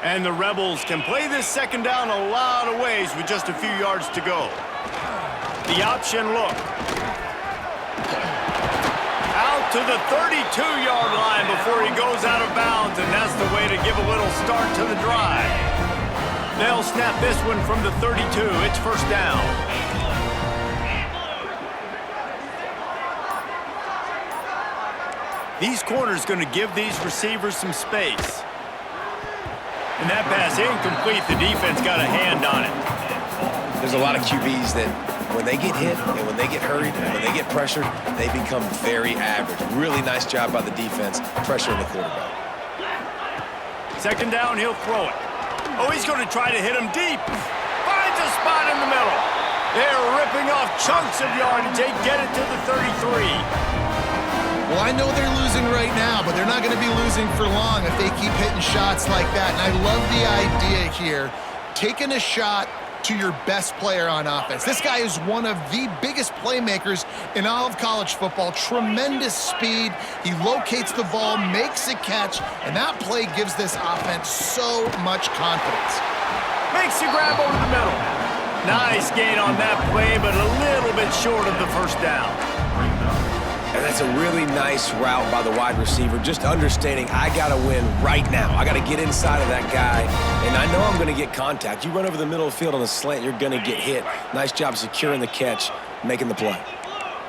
And the Rebels can play this second down a lot of ways with just a few yards to go. The option look. Out to the 32-yard line before he goes out of bounds, and that's the way to give a little start to the drive. They'll snap this one from the 32. It's first down. These corners going to give these receivers some space. And that pass incomplete. The defense got a hand on it. There's a lot of QBs that when they get hit and when they get hurried and when they get pressured, they become very average. Really nice job by the defense pressuring the quarterback. Second down, he'll throw it. Oh, he's going to try to hit him deep. Finds a spot in the middle. They're ripping off chunks of yardage. They get it to the 33. Well, I know they're losing right now, but they're not going to be losing for long if they keep hitting shots like that. And I love the idea here, taking a shot to your best player on offense. This guy is one of the biggest playmakers in all of college football. Tremendous speed. He locates the ball, makes a catch, and that play gives this offense so much confidence. Makes the grab over the middle. Nice gain on that play, but a little bit short of the first down. And that's a really nice route by the wide receiver, just understanding I got to win right now. I got to get inside of that guy, and I know I'm going to get contact. You run over the middle of the field on a slant, you're going to get hit. Nice job securing the catch, making the play.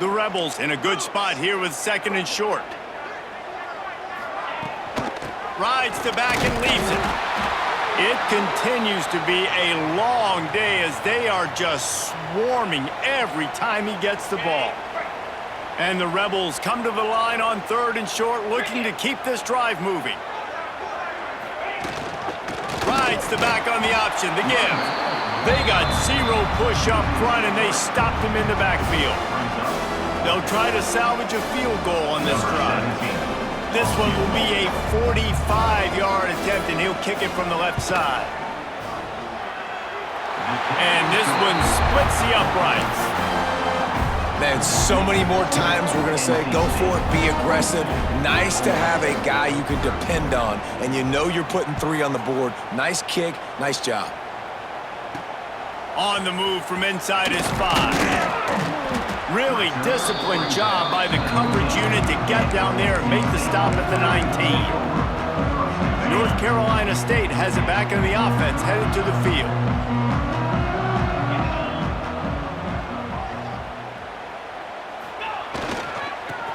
The Rebels in a good spot here with second and short. Rides to back and leaves it. It continues to be a long day as they are just swarming every time he gets the ball. And the Rebels come to the line on third and short, looking to keep this drive moving. Rides the back on the option, the give. They got zero push up front, and they stopped him in the backfield. They'll try to salvage a field goal on this drive. This one will be a 45-yard attempt, and he'll kick it from the left side. And this one splits the uprights. Man, so many more times we're going to say, go for it, be aggressive. Nice to have a guy you can depend on, and you know you're putting 3 on the board. Nice kick, nice job. On the move from inside his 5. Really disciplined job by the coverage unit to get down there and make the stop at the 19. North Carolina State has it back in the offense, headed to the field.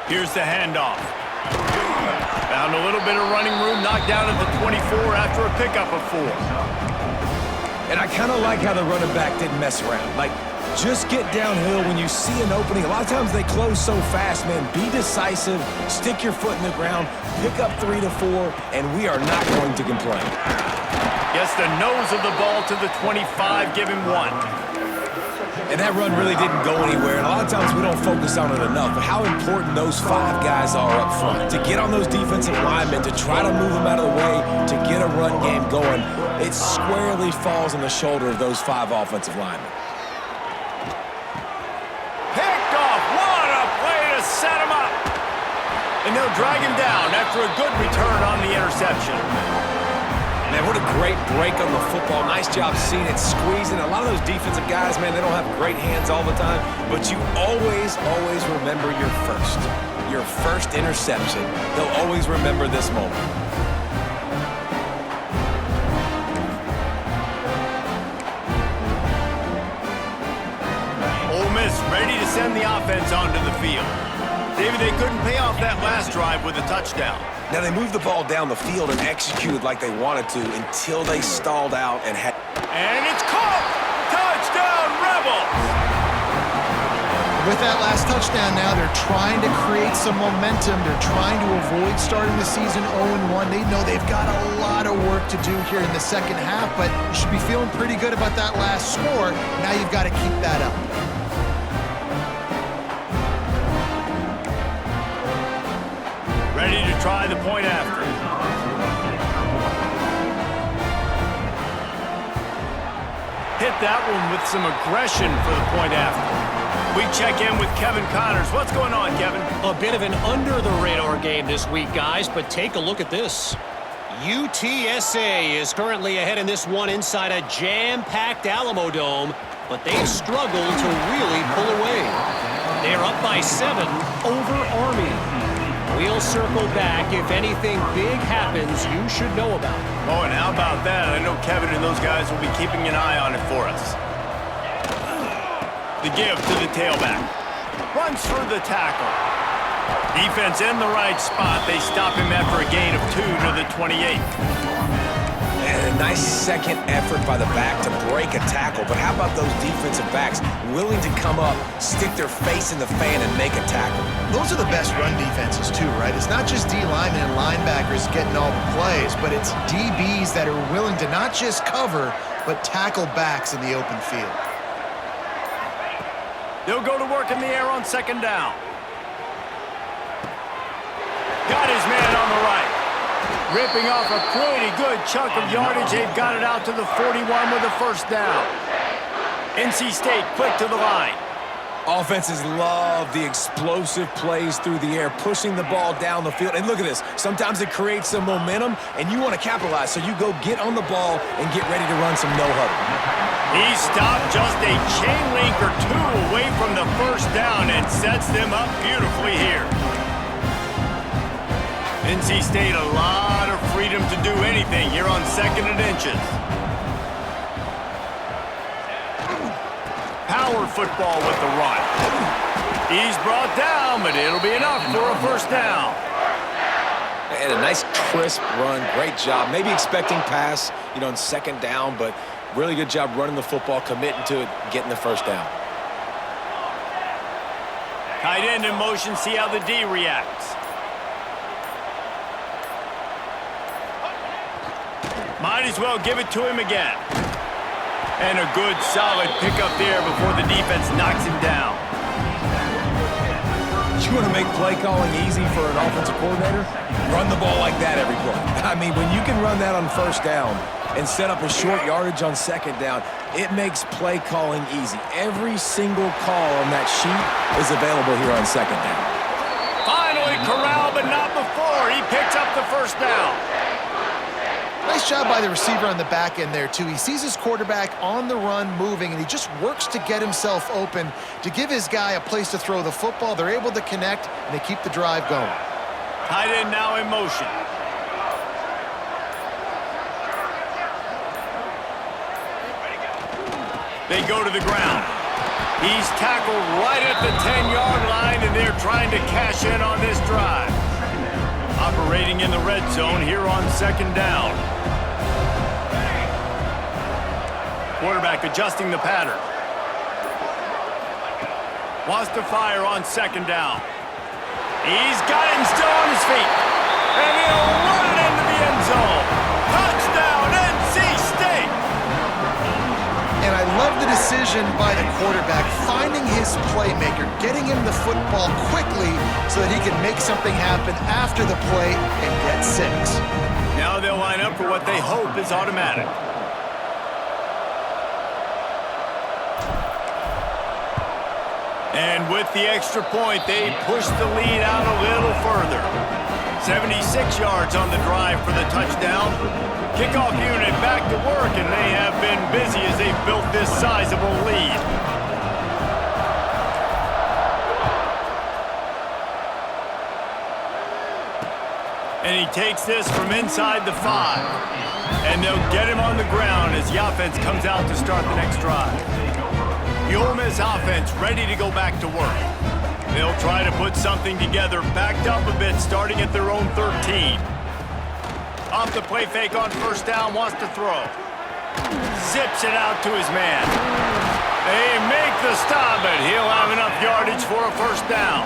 Here's the handoff. Found a little bit of running room, knocked down at the 24 after a pickup of 4. And I kind of like how the running back didn't mess around. Like, just get downhill when you see an opening. A lot of times they close so fast, man. Be decisive, stick your foot in the ground, pick up 3 to 4, and we are not going to complain. Gets the nose of the ball to the 25, give him 1. And that run really didn't go anywhere, and a lot of times we don't focus on it enough, but how important those 5 guys are up front. To get on those defensive linemen, to try to move them out of the way, to get a run game going, it squarely falls on the shoulder of those 5 offensive linemen. Picked off, what a play to set him up! And they'll drag him down after a good return on the interception. Man, what a great break on the football. Nice job seeing it, squeezing. A lot of those defensive guys, man, they don't have great hands all the time, but you always, always remember your first interception. They'll always remember this moment. Ole Miss ready to send the offense onto the field. David, they couldn't pay off that last drive with a touchdown. Now, they moved the ball down the field and executed like they wanted to until they stalled out and had... And it's caught! Touchdown, Rebels! With that last touchdown now, they're trying to create some momentum. They're trying to avoid starting the season 0-1. They know they've got a lot of work to do here in the second half, but you should be feeling pretty good about that last score. Now you've got to keep that up. Ready to try the point after. that one with some aggression for the point after. We check in with Kevin Connors. What's going on, Kevin? A bit of an under-the-radar game this week, guys, but take a look at this. UTSA is currently ahead in this one inside a jam-packed Alamo Dome, but they've struggled to really pull away. They're up by 7 over Army. We'll circle back if anything big happens you should know about. Oh, and how about that? I know Kevin and those guys will be keeping an eye on it for us. The give to the tailback. Runs through the tackle. Defense in the right spot. They stop him after a gain of 2 to the 28. And a nice second effort by the back to break a tackle. But how about those defensive backs willing to come up, stick their face in the fan, and make a tackle? Those are the best run defenses too, right? It's not just D linemen and linebackers getting all the plays, but it's DBs that are willing to not just cover, but tackle backs in the open field. They'll go to work in the air on second down. Got his man on the right. Ripping off a pretty good chunk of yardage. They've got it out to the 41 with a first down. NC State quick to the line. Offenses love the explosive plays through the air, pushing the ball down the field. And look at this. Sometimes it creates some momentum, and you want to capitalize. So you go get on the ball and get ready to run some no-huddle. He stopped just a chain link or 2 away from the first down and sets them up beautifully here. NC State a lot of freedom to do anything here on 2nd and inches. Power football with the run. He's brought down, but it'll be enough for a first down. And a nice crisp run. Great job. Maybe expecting pass, on second down, but really good job running the football, committing to it, getting the first down. Tight end in motion, see how the D reacts. Might as well give it to him again. And a good, solid pickup there before the defense knocks him down. You want to make play calling easy for an offensive coordinator? Run the ball like that every play. I mean, when you can run that on first down and set up a short yardage on second down, it makes play calling easy. Every single call on that sheet is available here on second down. Finally corralled, but not before. He picks up the first down. Nice job by the receiver on the back end there, too. He sees his quarterback on the run moving, and he just works to get himself open to give his guy a place to throw the football. They're able to connect, and they keep the drive going. Tight end now in motion. They go to the ground. He's tackled right at the 10-yard line, and they're trying to cash in on this drive. Operating in the red zone here on second down. Quarterback adjusting the pattern. Wants to fire on second down. He's got him still on his feet. And he'll run it into the end zone. Touchdown, NC State! And I love the decision by the quarterback, finding his playmaker, getting him the football quickly so that he can make something happen after the play and get 6. Now they'll line up for what they hope is automatic. And with the extra point, they push the lead out a little further. 76 yards on the drive for the touchdown. Kickoff unit back to work, and they have been busy as they've built this sizable lead. And he takes this from inside the 5. And they'll get him on the ground as the offense comes out to start the next drive. The Ole Miss offense ready to go back to work. They'll try to put something together, backed up a bit, starting at their own 13. Off the play fake on first down, wants to throw. Zips it out to his man. They make the stop, but he'll have enough yardage for a first down.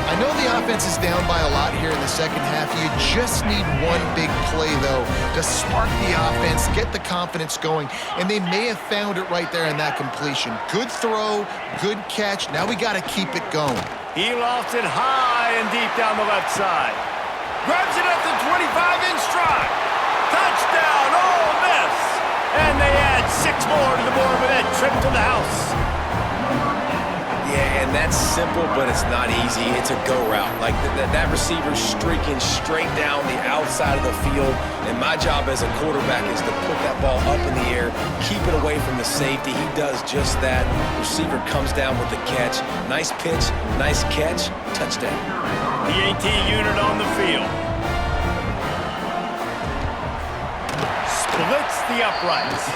I know the offense is down by a lot here in the second half. You just need one big play, though, to spark the offense, get the confidence going, and they may have found it right there in that completion. Good throw, good catch. Now we got to keep it going. He lofts it high and deep down the left side. Grabs it at the 25 in stride. Touchdown, Ole Miss! And And they add 6 more to the board with that trip to the house. Yeah, and that's simple, but it's not easy. It's a go route. Like that receiver's streaking straight down the outside of the field, and my job as a quarterback is to put that ball up in the air, keep it away from the safety. He does just that. Receiver comes down with the catch. Nice pitch, nice catch, touchdown. The AT unit on the field. Splits the uprights.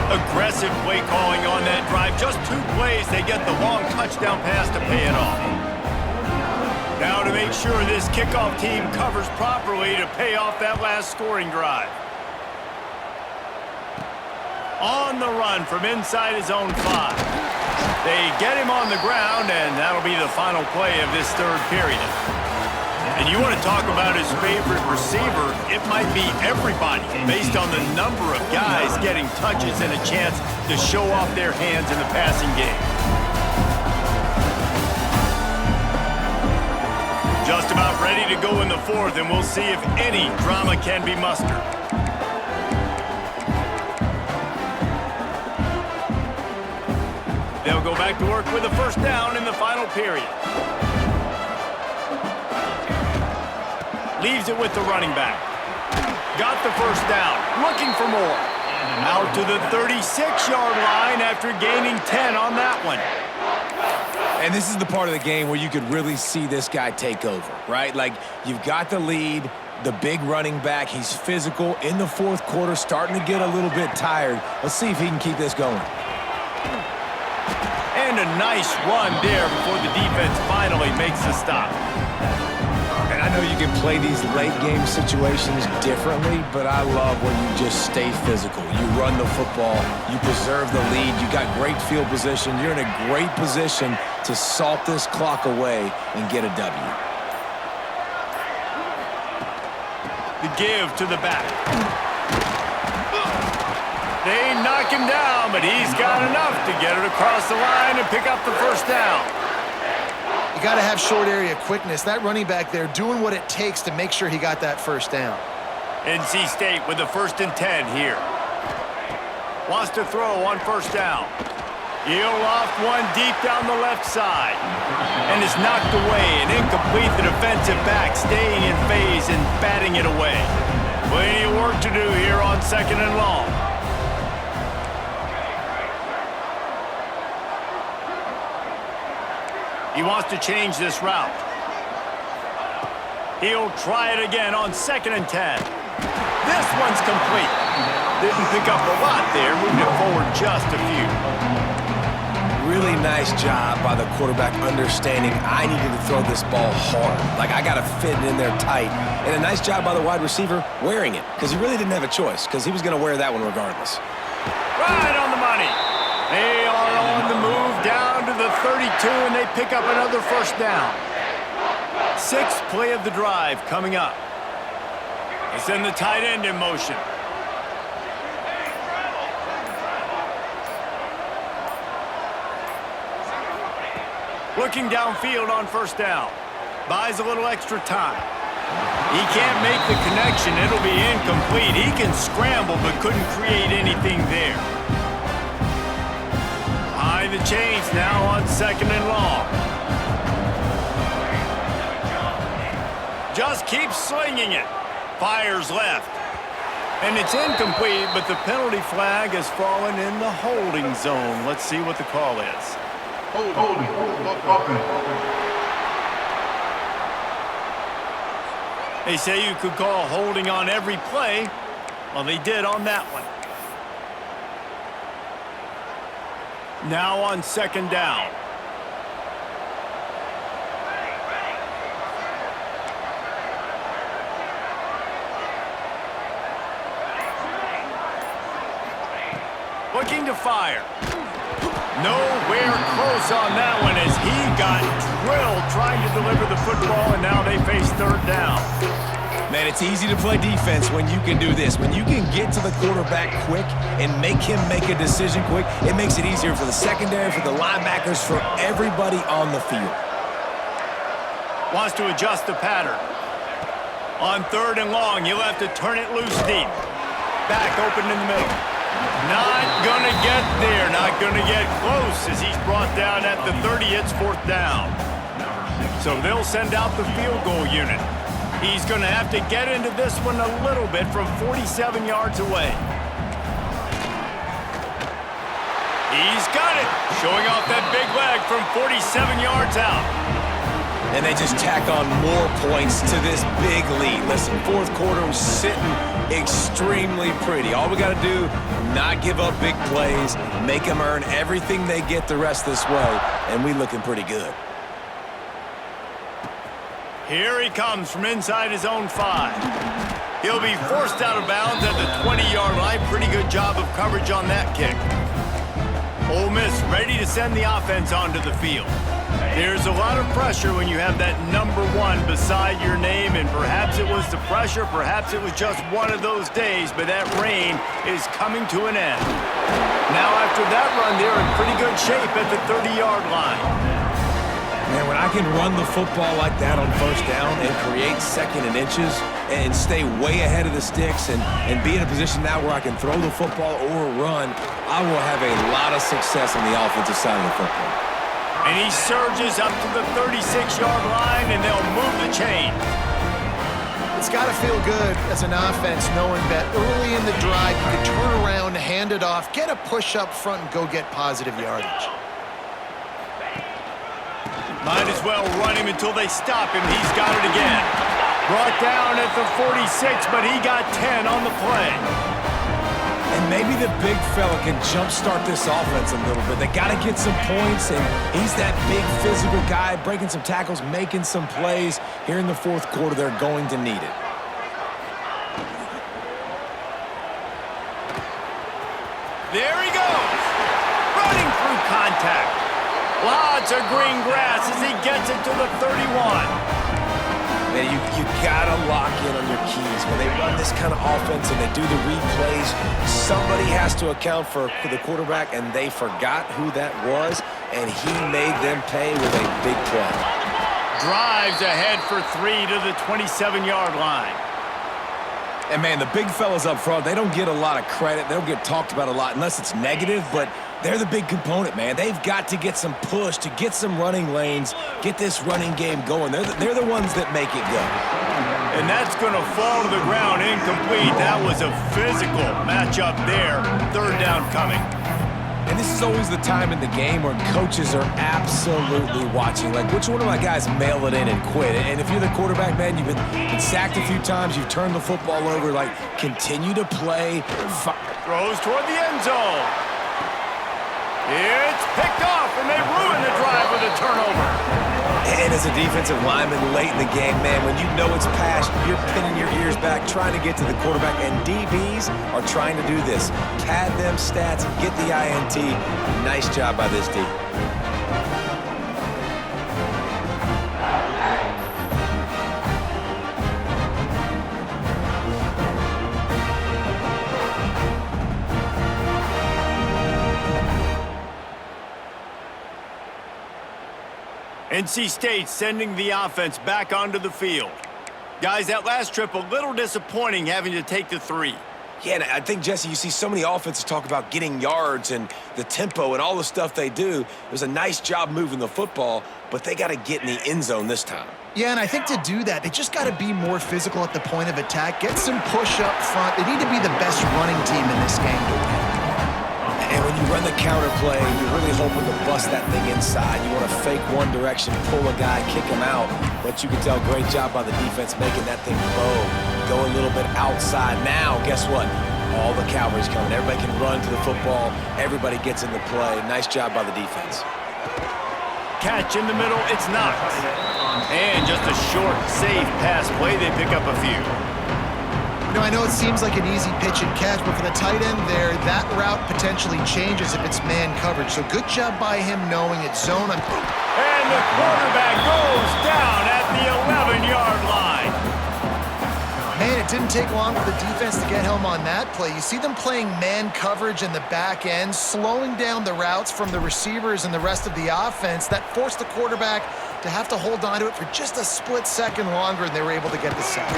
Aggressive play calling on that drive. Just 2 plays, they get the long touchdown pass to pay it off. Now to make sure this kickoff team covers properly to pay off that last scoring drive. On the run from inside his own 5. They get him on the ground, and that'll be the final play of this 3rd period. And you want to talk about his favorite receiver, it might be everybody based on the number of guys getting touches and a chance to show off their hands in the passing game. Just about ready to go in the 4th, and we'll see if any drama can be mustered. They'll go back to work with a 1st down in the final period. Leaves it with the running back. Got the 1st down. Looking for more. Out to the 36-yard line after gaining 10 on that one. And this is the part of the game where you could really see this guy take over, right? Like, you've got the lead, the big running back. He's physical in the 4th quarter, starting to get a little bit tired. Let's see if he can keep this going. And a nice run there before the defense finally makes the stop. And I know you can play these late-game situations differently, but I love when you just stay physical. You run the football, you preserve the lead, you got great field position, you're in a great position to salt this clock away and get a W. The give to the back. They knock him down, but he's got enough to get it across the line and pick up the 1st down. You got to have short area quickness. That running back there doing what it takes to make sure he got that 1st down. NC State with the 1st and 10 here. Wants to throw on 1st down. He'll loft one deep down the left side. And is knocked away and incomplete. The defensive back staying in phase and batting it away. Plenty of work to do here on 2nd and long. He wants to change this route. He'll try it again on 2nd and 10. This one's complete. Didn't pick up a lot there, moved it forward just a few. Really nice job by the quarterback understanding I needed to throw this ball hard. Like, I got to fit it in there tight. And a nice job by the wide receiver wearing it, because he really didn't have a choice, because he was going to wear that one regardless. Right on the money. They are on the move down to the 32, and they pick up another 1st down. 6th play of the drive coming up. They send the tight end in motion. Looking downfield on 1st down. Buys a little extra time. He can't make the connection. It'll be incomplete. He can scramble, but couldn't create anything there. Behind the chains now on 2nd and long. Just keeps slinging it. Fires left. And it's incomplete, but the penalty flag has fallen in the holding zone. Let's see what the call is. Holding. They say you could call holding on every play. Well, they did on that one. Now on 2nd down. Looking to fire. Nowhere close on that one as he got drilled trying to deliver the football, and now they face 3rd down. Man, it's easy to play defense when you can do this. When you can get to the quarterback quick and make him make a decision quick, it makes it easier for the secondary, for the linebackers, for everybody on the field. Wants to adjust the pattern. On 3rd and long, you'll have to turn it loose deep. Back open in the middle. Not gonna get there, not gonna get close as he's brought down at the 30. It's 4th down. So they'll send out the field goal unit. He's gonna have to get into this one a little bit from 47 yards away. He's got it, showing off that big leg from 47 yards out. And they just tack on more points to this big lead. Listen, 4th quarter was sitting extremely pretty. All we got to do, not give up big plays, make them earn everything they get the rest this way, and we looking pretty good. Here he comes from inside his own 5. He'll be forced out of bounds at the 20-yard line. Pretty good job of coverage on that kick. Ole Miss ready to send the offense onto the field. There's a lot of pressure when you have that number 1 beside your name, and perhaps it was the pressure, perhaps it was just one of those days, but that reign is coming to an end. Now after that run, they're in pretty good shape at the 30-yard line. Man, when I can run the football like that on 1st down and create 2nd and inches and stay way ahead of the sticks and be in a position now where I can throw the football or run, I will have a lot of success on the offensive side of the football. And he surges up to the 36-yard line, and they'll move the chain. It's got to feel good as an offense knowing that early in the drive you can turn around, hand it off, get a push up front, and go get positive yardage. Might as well run him until they stop him. He's got it again. Brought down at the 46, but he got 10 on the play. And maybe the big fella can jumpstart this offense a little bit. They got to get some points, and he's that big physical guy, breaking some tackles, making some plays. Here in the 4th quarter, they're going to need it. There he goes, running through contact. Lots of green grass as he gets it to the 31. Man, you got to lock in on your keys. When they run this kind of offense and they do the replays, somebody has to account for the quarterback, and they forgot who that was, and he made them pay with a big play. Drives ahead for 3 to the 27-yard line. And, man, the big fellas up front, they don't get a lot of credit. They don't get talked about a lot unless it's negative, but they're the big component, man. They've got to get some push, to get some running lanes, get this running game going. They're the ones that make it go. And that's going to fall to the ground incomplete. That was a physical matchup there. 3rd down coming. And this is always the time in the game where coaches are absolutely watching. Like, which one of my guys mail it in and quit? And if you're the quarterback, man, you've been sacked a few times, you've turned the football over, like, continue to play. Throws toward the end zone. It's picked off, and they ruin the drive with a turnover. And as a defensive lineman late in the game, man, when you know it's past, you're pinning your ears back, trying to get to the quarterback, and DBs are trying to do this. Pad them stats, get the INT. Nice job by this D. NC State sending the offense back onto the field. Guys, that last trip, a little disappointing having to take the 3. Yeah, and I think, Jesse, you see so many offenses talk about getting yards and the tempo and all the stuff they do. It was a nice job moving the football, but they got to get in the end zone this time. Yeah, and I think to do that, they just got to be more physical at the point of attack, get some push up front. They need to be the best running team in this game to win. And when you run the counter play, you're really hoping to bust that thing inside. You want to fake one direction, pull a guy, kick him out. But you can tell, great job by the defense making that thing bow, go a little bit outside. Now, guess what? All the cavalry's coming. Everybody can run to the football. Everybody gets in the play. Nice job by the defense. Catch in the middle, it's knocked. And just a short, safe pass play. They pick up a few. You know, I know it seems like an easy pitch and catch, but for the tight end there, that route potentially changes if it's man coverage. So good job by him knowing it's zone. And the quarterback goes down at the 11-yard line. Man, it didn't take long for the defense to get home on that play. You see them playing man coverage in the back end, slowing down the routes from the receivers and the rest of the offense. That forced the quarterback to have to hold on to it for just a split second longer, and they were able to get the sack.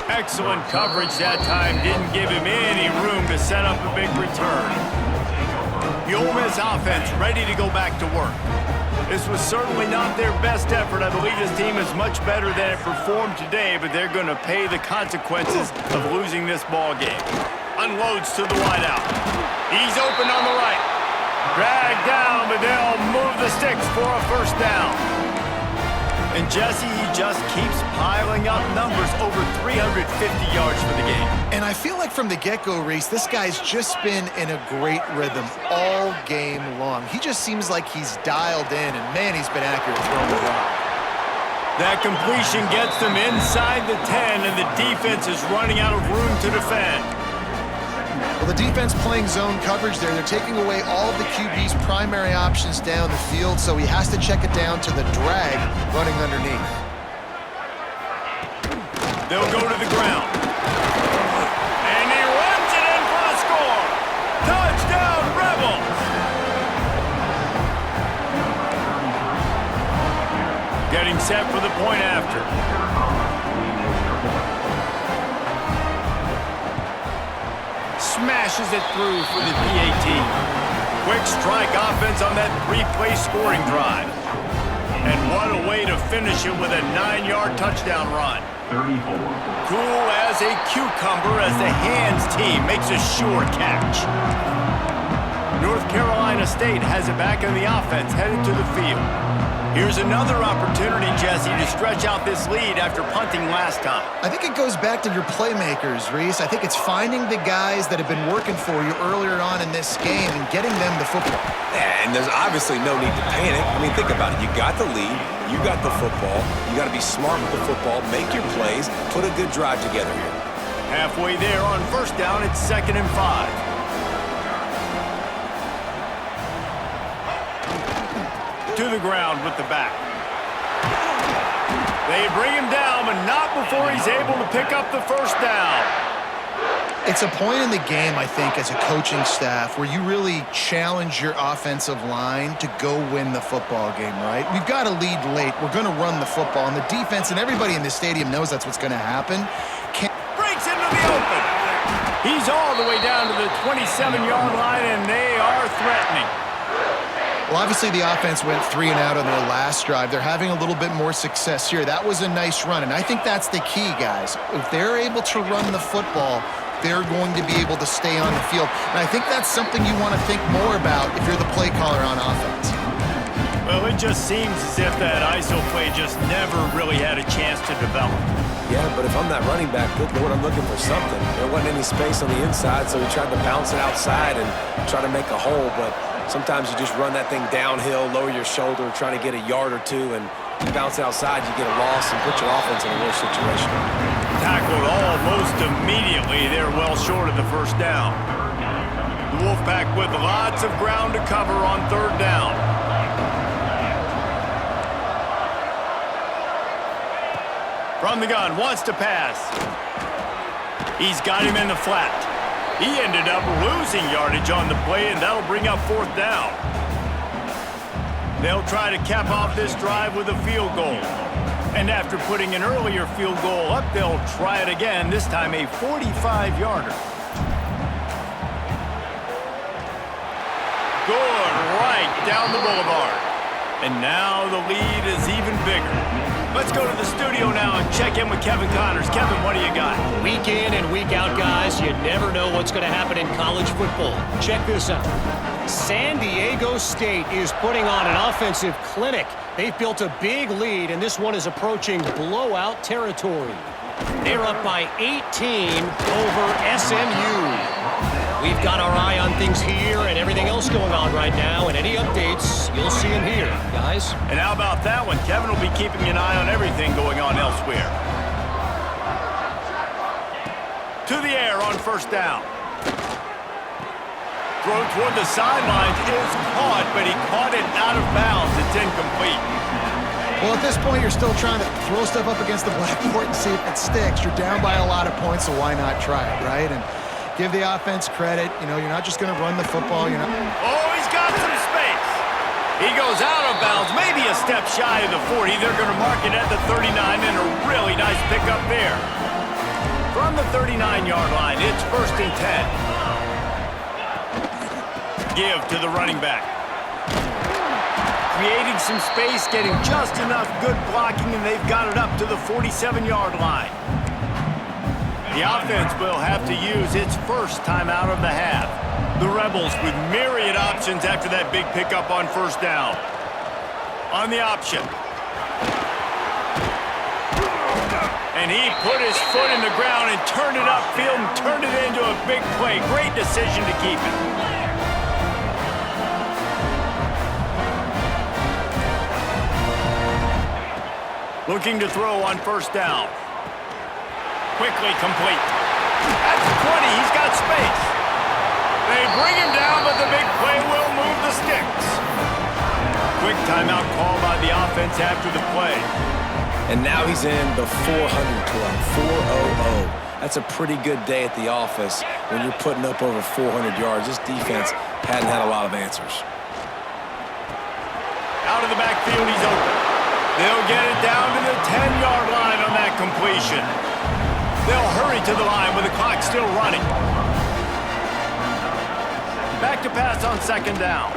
Excellent coverage that time. Didn't give him any room to set up a big return. The Ole Miss offense ready to go back to work. This was certainly not their best effort. I believe this team is much better than it performed today, but they're going to pay the consequences of losing this ball game. Unloads to the wideout. He's open on the right. Dragged down, but they'll move the sticks for a first down. And Jesse, he just keeps piling up numbers, over 350 yards for the game. And I feel like from the get-go, Reese, this guy's just been in a great rhythm all game long. He just seems like he's dialed in, and man, he's been accurate throwing the rock. That completion gets them inside the 10, and the defense is running out of room to defend. Well, the defense playing zone coverage there. They're taking away all of the QB's primary options down the field, so he has to check it down to the drag running underneath. They'll go to the ground. And he runs it in for a score. Touchdown, Rebels! Getting set for the point after. Smashes it through for the PAT. Quick strike offense on that three-play scoring drive. And what a way to finish it with a 9-yard touchdown run. 34. Cool as a cucumber as the hands team makes a sure catch. North Carolina State has it back in the offense, headed to the field. Here's another opportunity, Jesse, to stretch out this lead after punting last time. I think it goes back to your playmakers, Reese. I think it's finding the guys that have been working for you earlier on in this game and getting them the football. Yeah, and there's obviously no need to panic. I mean, think about it. You got the lead. You got the football. You got to be smart with the football. Make your plays. Put a good drive together here. Halfway there on first down, it's 2nd and 5. To the ground with the back. They bring him down, but not before he's able to pick up the first down. It's a point in the game, I think, as a coaching staff where you really challenge your offensive line to go win the football game, right? We've got to lead late. We're going to run the football, and the defense and everybody in the stadium knows that's what's going to happen. Breaks into the open. He's all the way down to the 27-yard line, and they are threatening. Well, obviously the offense went 3 and out on their last drive. They're having a little bit more success here. That was a nice run, and I think that's the key, guys. If they're able to run the football, they're going to be able to stay on the field. And I think that's something you want to think more about if you're the play caller on offense. Well, it just seems as if that ISO play just never really had a chance to develop. Yeah, but if I'm that running back, good Lord, I'm looking for something. There wasn't any space on the inside, so he tried to bounce it outside and try to make a hole, but sometimes you just run that thing downhill, lower your shoulder, try to get a yard or two, and you bounce it outside, you get a loss and put your offense in a worse situation. Tackled almost immediately. They're well short of the first down. The Wolfpack with lots of ground to cover on 3rd down. From the gun, wants to pass. He's got him in the flat. He ended up losing yardage on the play, and that'll bring up 4th down. They'll try to cap off this drive with a field goal. And after putting an earlier field goal up, they'll try it again, this time a 45-yarder. Good, right down the boulevard. And now the lead is even bigger. Let's go to the studio now and check in with Kevin Connors. Kevin, what do you got? Week in and week out, guys, you never know what's going to happen in college football. Check this out. San Diego State is putting on an offensive clinic. They've built a big lead, and this one is approaching blowout territory. They're up by 18 over SMU. We've got our eye on things here and everything else going on right now, and any updates, you'll see them here, guys. And how about that one? Kevin will be keeping an eye on everything going on elsewhere. To the air on first down. Throw toward the sidelines is caught, but he caught it out of bounds. It's incomplete. Well, at this point, you're still trying to throw stuff up against the blackboard and see if it sticks. You're down by a lot of points, so why not try it, right? And give the offense credit. You know, you're not just going to run the football. You're not. Oh, he's got some space. He goes out of bounds, maybe a step shy of the 40. They're going to mark it at the 39, and a really nice pickup there. From the 39-yard line, it's 1st and 10. Give to the running back. Creating some space, getting just enough good blocking, and they've got it up to the 47-yard line. The offense will have to use its first timeout of the half. The Rebels with myriad options after that big pickup on 1st down. On the option. And he put his foot in the ground and turned it upfield and turned it into a big play. Great decision to keep it. Looking to throw on 1st down. Quickly complete. At the 20, he's got space. They bring him down, but the big play will move the sticks. Quick timeout call by the offense after the play. And now he's in the 400 club, 400. That's a pretty good day at the office when you're putting up over 400 yards. This defense hadn't had a lot of answers. Out of the backfield, he's open. They'll get it down to the 10-yard line on that completion. They'll hurry to the line with the clock still running. Back to pass on 2nd down.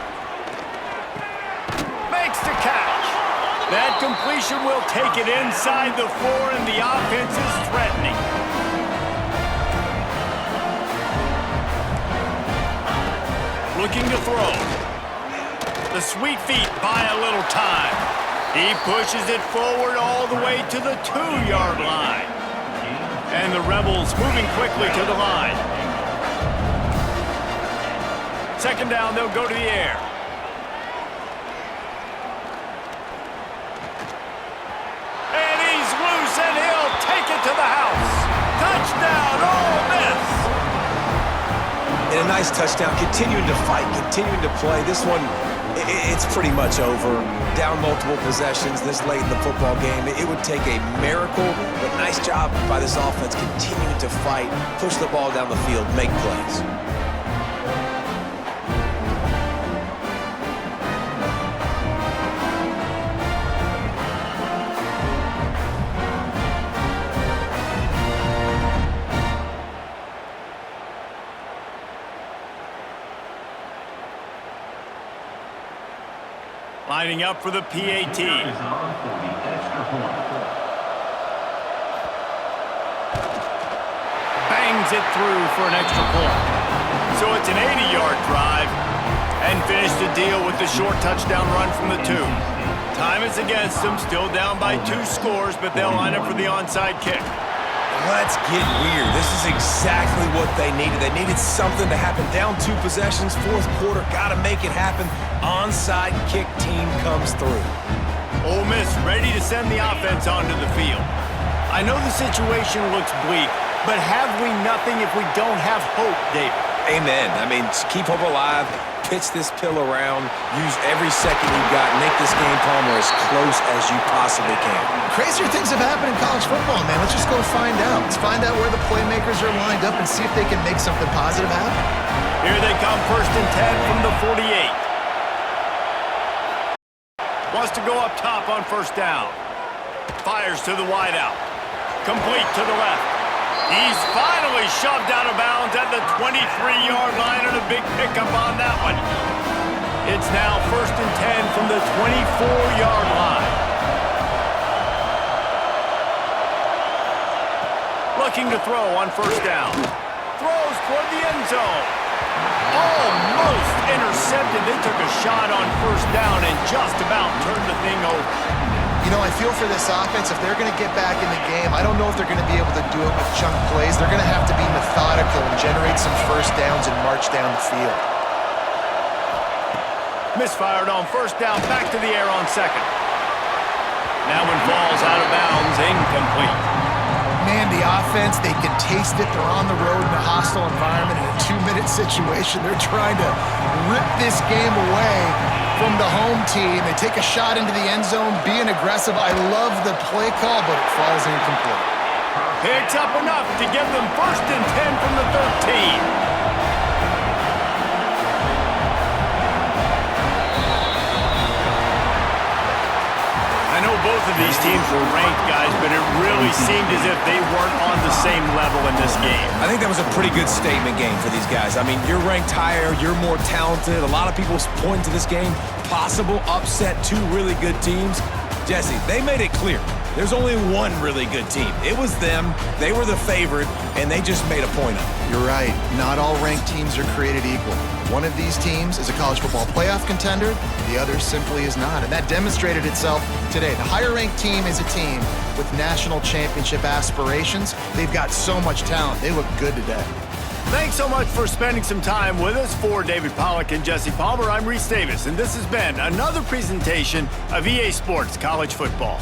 Makes the catch. That completion will take it inside the 4, and the offense is threatening. Looking to throw. The sweet feet buy a little time. He pushes it forward all the way to the 2-yard line. And the Rebels moving quickly to the line. 2nd down, they'll go to the air. And he's loose, and he'll take it to the house. Touchdown, Ole Miss! And a nice touchdown, continuing to fight, continuing to play. This one, it's pretty much over. Down multiple possessions this late in the football game. It would take a miracle, but nice job by this offense continuing to fight, push the ball down the field, make plays. Lining up for the PAT. Bangs it through for an extra point. So it's an 80-yard drive, and finish the deal with the short touchdown run from the 2. Time is against them, still down by 2 scores, but they'll line up for the onside kick. Let's get weird. This is exactly what they needed. They needed something to happen. Down 2 possessions, 4th quarter, got to make it happen. Onside kick team comes through. Ole Miss ready to send the offense onto the field. I know the situation looks bleak, but have we nothing if we don't have hope, David? Amen. I mean, keep hope alive, pitch this pill around, use every second you've got, make this game Palmer as close as you possibly can. Crazier things have happened in college football, man. Let's just go find out. Let's find out where the playmakers are lined up and see if they can make something positive happen. Here they come, 1st and 10 from the 48. Wants to go up top on 1st down. Fires to the wideout. Complete to the left. He's finally shoved out of bounds at the 23-yard line and a big pickup on that one. It's now 1st and 10 from the 24-yard line. Looking to throw on 1st down. Throws toward the end zone. Almost intercepted. They took a shot on 1st down and just about turned the thing over. You know, I feel for this offense, if they're going to get back in the game, I don't know if they're going to be able to do it with chunk plays. They're going to have to be methodical and generate some 1st downs and march down the field. Misfired on 1st down, back to the air on 2nd. That one falls out of bounds, incomplete. Man, the offense, they can taste it. They're on the road in a hostile environment in a 2-minute situation. They're trying to rip this game away from the home team. They take a shot into the end zone, being aggressive. I love the play call, but it falls incomplete. Picks up enough to give them 1st and 10 from the 13. I know both of these teams were ranked, guys, but it really seemed as if they weren't on the same level in this game. I think that was a pretty good statement game for these guys. I mean, you're ranked higher, you're more talented. A lot of people point to this game, possible upset, two really good teams. Jesse, they made it clear. There's only one really good team. It was them. They were the favorite, and they just made a point of it. You're right. Not all ranked teams are created equal. One of these teams is a college football playoff contender. The other simply is not. And that demonstrated itself today. The higher-ranked team is a team with national championship aspirations. They've got so much talent. They look good today. Thanks so much for spending some time with us. For David Pollack and Jesse Palmer, I'm Reese Davis, and this has been another presentation of EA Sports College Football.